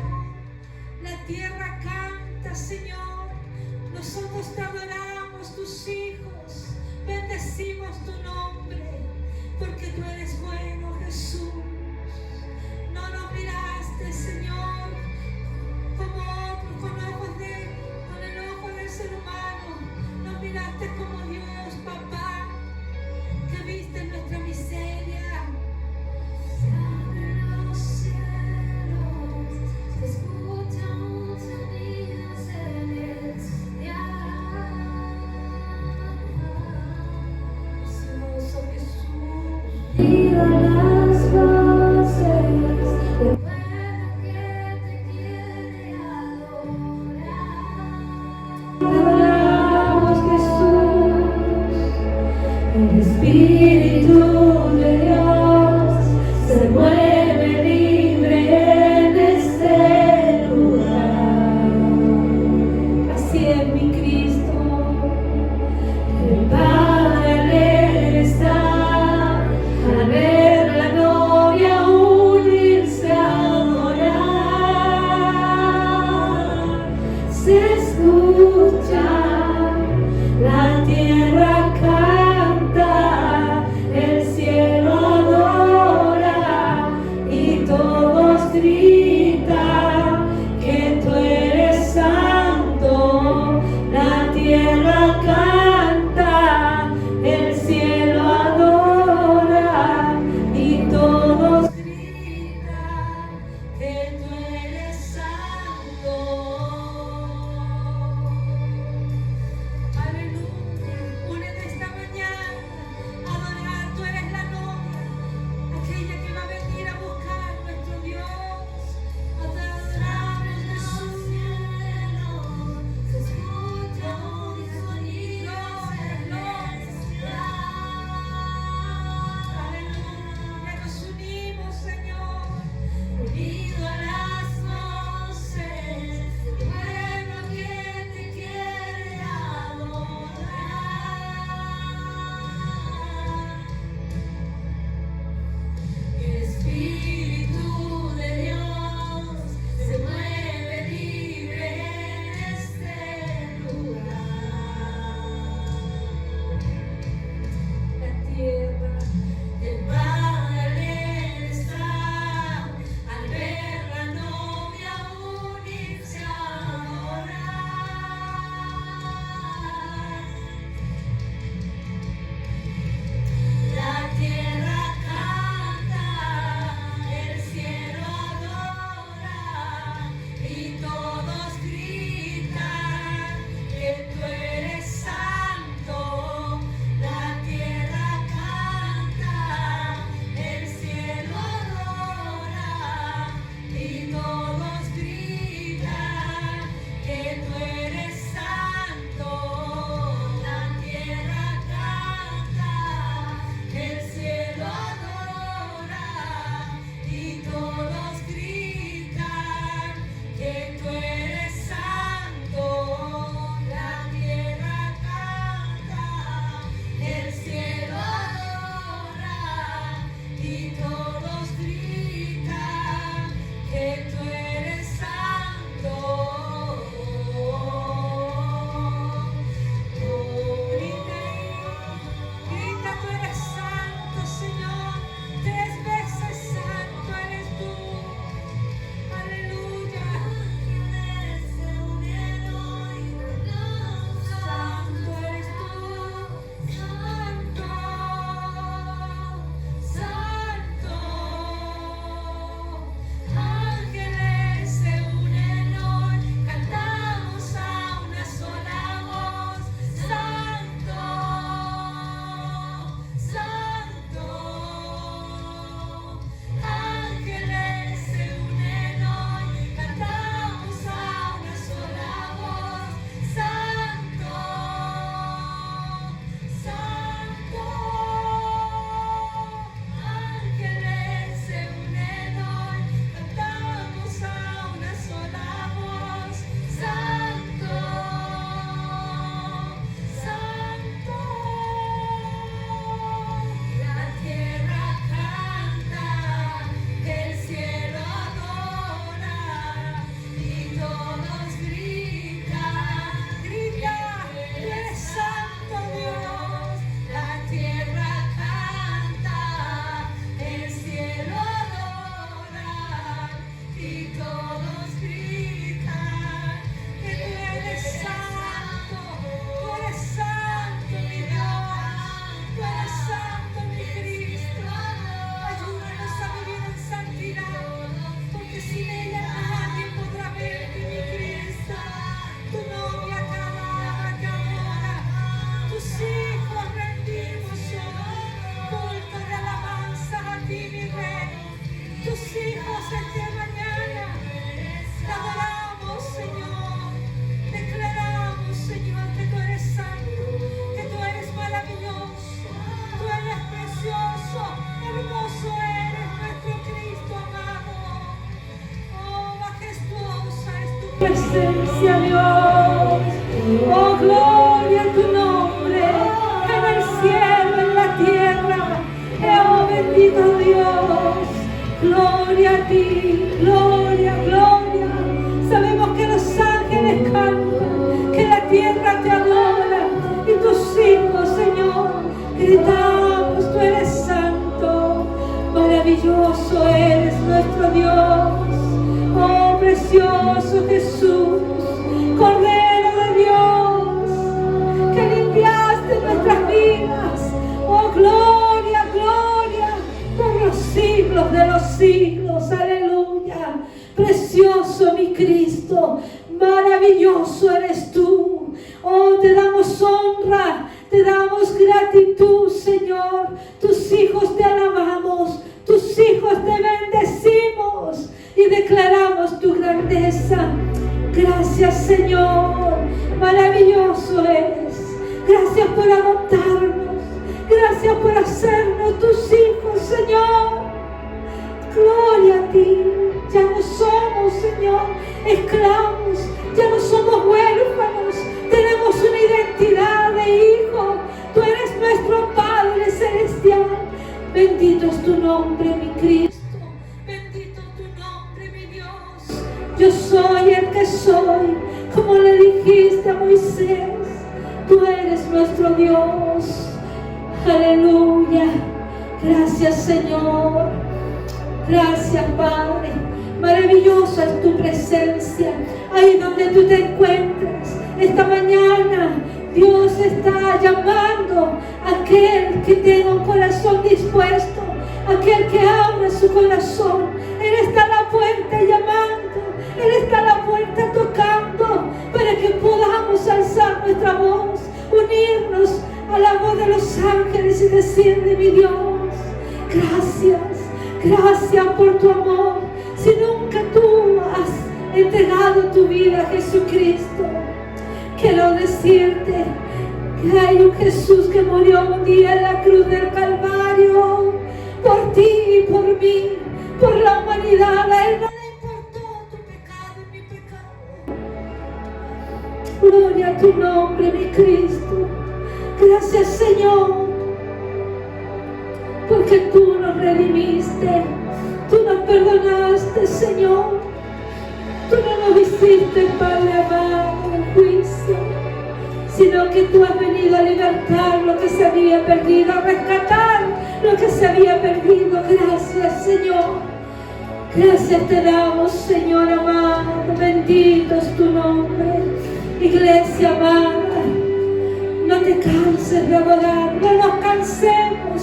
La tierra canta, Señor. Nosotros te adoramos, tus hijos. Bendecimos tu nombre, porque tú eres bueno, Jesús. No nos miraste, Señor, como otros, con el ojo del ser humano. Nos miraste como Dios, papá, que viste nuestra miseria. Se abren los cielos, se escucha un sonido celestial. Precioso Jesús, mira las voces del pueblo que te quiere adorar. Adoramos, Jesús, el Espíritu de Dios se mueve libre en este lugar. Así es mi Cristo, el Padre está al ver la novia unirse a adorar. Se escucha, la tierra canta, el cielo presencia, Dios. Oh, gloria a tu nombre, en el cielo, en la tierra. Oh, bendito Dios. Gloria a ti, gloria, gloria. Sabemos que los ángeles cantan, que la tierra te adora y tus hijos, Señor, gritamos, tú eres santo, maravilloso eres nuestro Dios. Oh, precioso Jesús, Cordero de Dios, que limpiaste nuestras vidas. Oh, gloria, gloria, por los siglos de los siglos. Aleluya. Precioso mi Cristo, maravilloso eres tú. Oh, te damos honra, te damos gratitud, Señor. Tus hijos te alabamos, tus hijos te bendecimos y declaramos tu grandeza. Gracias, Señor, maravilloso eres. Gracias por adoptarnos, gracias por hacernos tus hijos, Señor. Gloria a ti. Ya no somos, Señor, esclavos, ya no somos huérfanos, tenemos una identidad de hijo. Tú eres nuestro Padre celestial. Bendito es tu nombre, mi Cristo. Bendito es tu nombre, mi Dios. Yo soy el que soy, como le dijiste a Moisés. Tú eres nuestro Dios. Aleluya. Gracias, Señor. Gracias, Padre. Maravillosa es tu presencia. Ahí donde tú te encuentras esta mañana, Dios está llamando a aquel que tenga un corazón dispuesto, aquel que abra su corazón. Él está a la puerta llamando, Él está a la puerta tocando, para que podamos alzar nuestra voz, unirnos a la voz de los ángeles y decirle: mi Dios, gracias, gracias por tu amor. Si nunca tú has entregado tu vida a Jesucristo, quiero decirte que hay un Jesús que murió un día en la cruz del Calvario por ti y por mí, por la humanidad. A Él no le importó tu pecado y mi pecado. Gloria a tu nombre, mi Cristo. Gracias, Señor, porque tú nos redimiste, tú nos perdonaste, Señor. Tú no nos hiciste, Padre amado, en juicio, sino que tú has venido a libertar lo que se había perdido, a rescatar lo que se había perdido. Gracias, Señor. Gracias te damos, Señor amado. Bendito es tu nombre. Iglesia amada, no te canses de adorar, no nos cansemos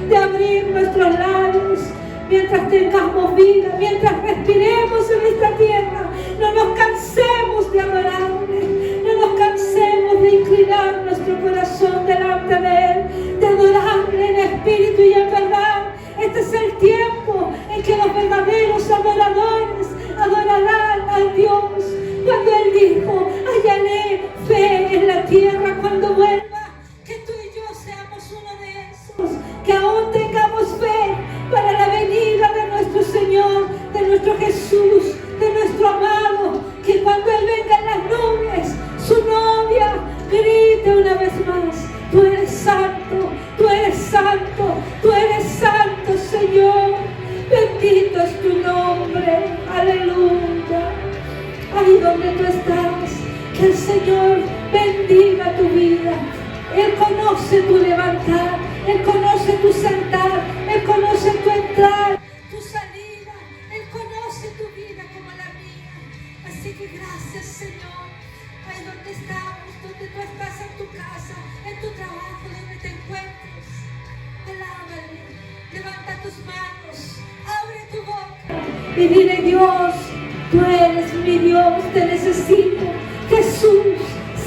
de abrir nuestros labios. Mientras tengamos vida, mientras respiremos en esta tierra, no nos cansemos de adorarle, no nos cansemos de inclinar nuestro corazón delante de Él, de adorarle en espíritu y en verdad. Este es el tiempo en que los verdaderos adoradores adorarán a Dios. Cuando Él dijo: hallaré fe en la tierra cuando vuelva, que tú y yo seamos uno de esos, que aún tengamos fe para la venida de nuestro Señor, de nuestro Jesús, de nuestro amado, que cuando Él venga en las nubes, su novia grite una vez más: tú eres santo, tú eres santo, tú eres santo, Señor. Bendito es tu nombre. Aleluya. Ahí donde tú estás, que el Señor bendiga tu vida. Él conoce tu levantar, Él conoce tu sentar, Él conoce tu entrar, tu salida. Él conoce tu vida como la mía. Así que gracias, Señor. Ahí donde estamos, donde tú estás, en tu casa, en tu trabajo, donde te encuentres, alábale, levanta tus manos, abre tu boca y dile: Dios, tú eres mi Dios, te necesito. Jesús,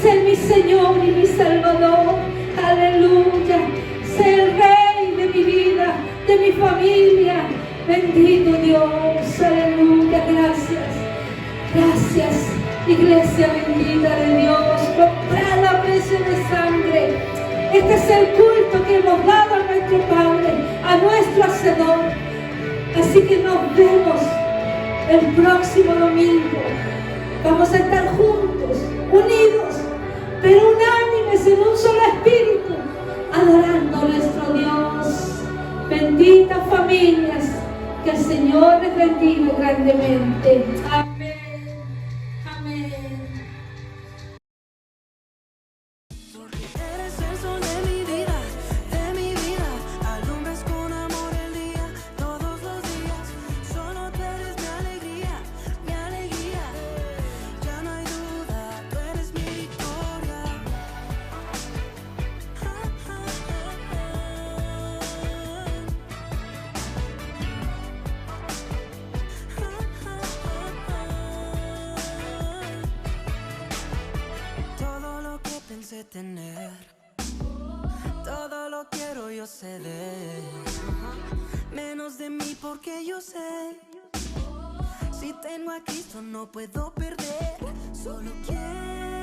sé mi Señor y mi Salvador. Aleluya. Sé el Rey de mi vida, de mi familia. Bendito Dios. Aleluya. Gracias. Gracias, Iglesia bendita de Dios, comprada a precio de sangre. Este es el culto que hemos dado a nuestro Padre, a nuestro Hacedor. Así que nos vemos el próximo domingo Vamos a estar juntos, unidos, pero unánimes en un solo espíritu, adorando a nuestro Dios. Benditas familias, que el Señor les bendiga grandemente. Amén. Amén. Porque eres el sol de mi vida, alumbras con amor el día, todos los días, solo tú eres mi alegría, ya no hay duda, tú eres mi victoria. Todo lo que pensé tener, todo lo quiero yo ceder, menos de mí porque yo sé, si tengo a Cristo no puedo perder, solo quiero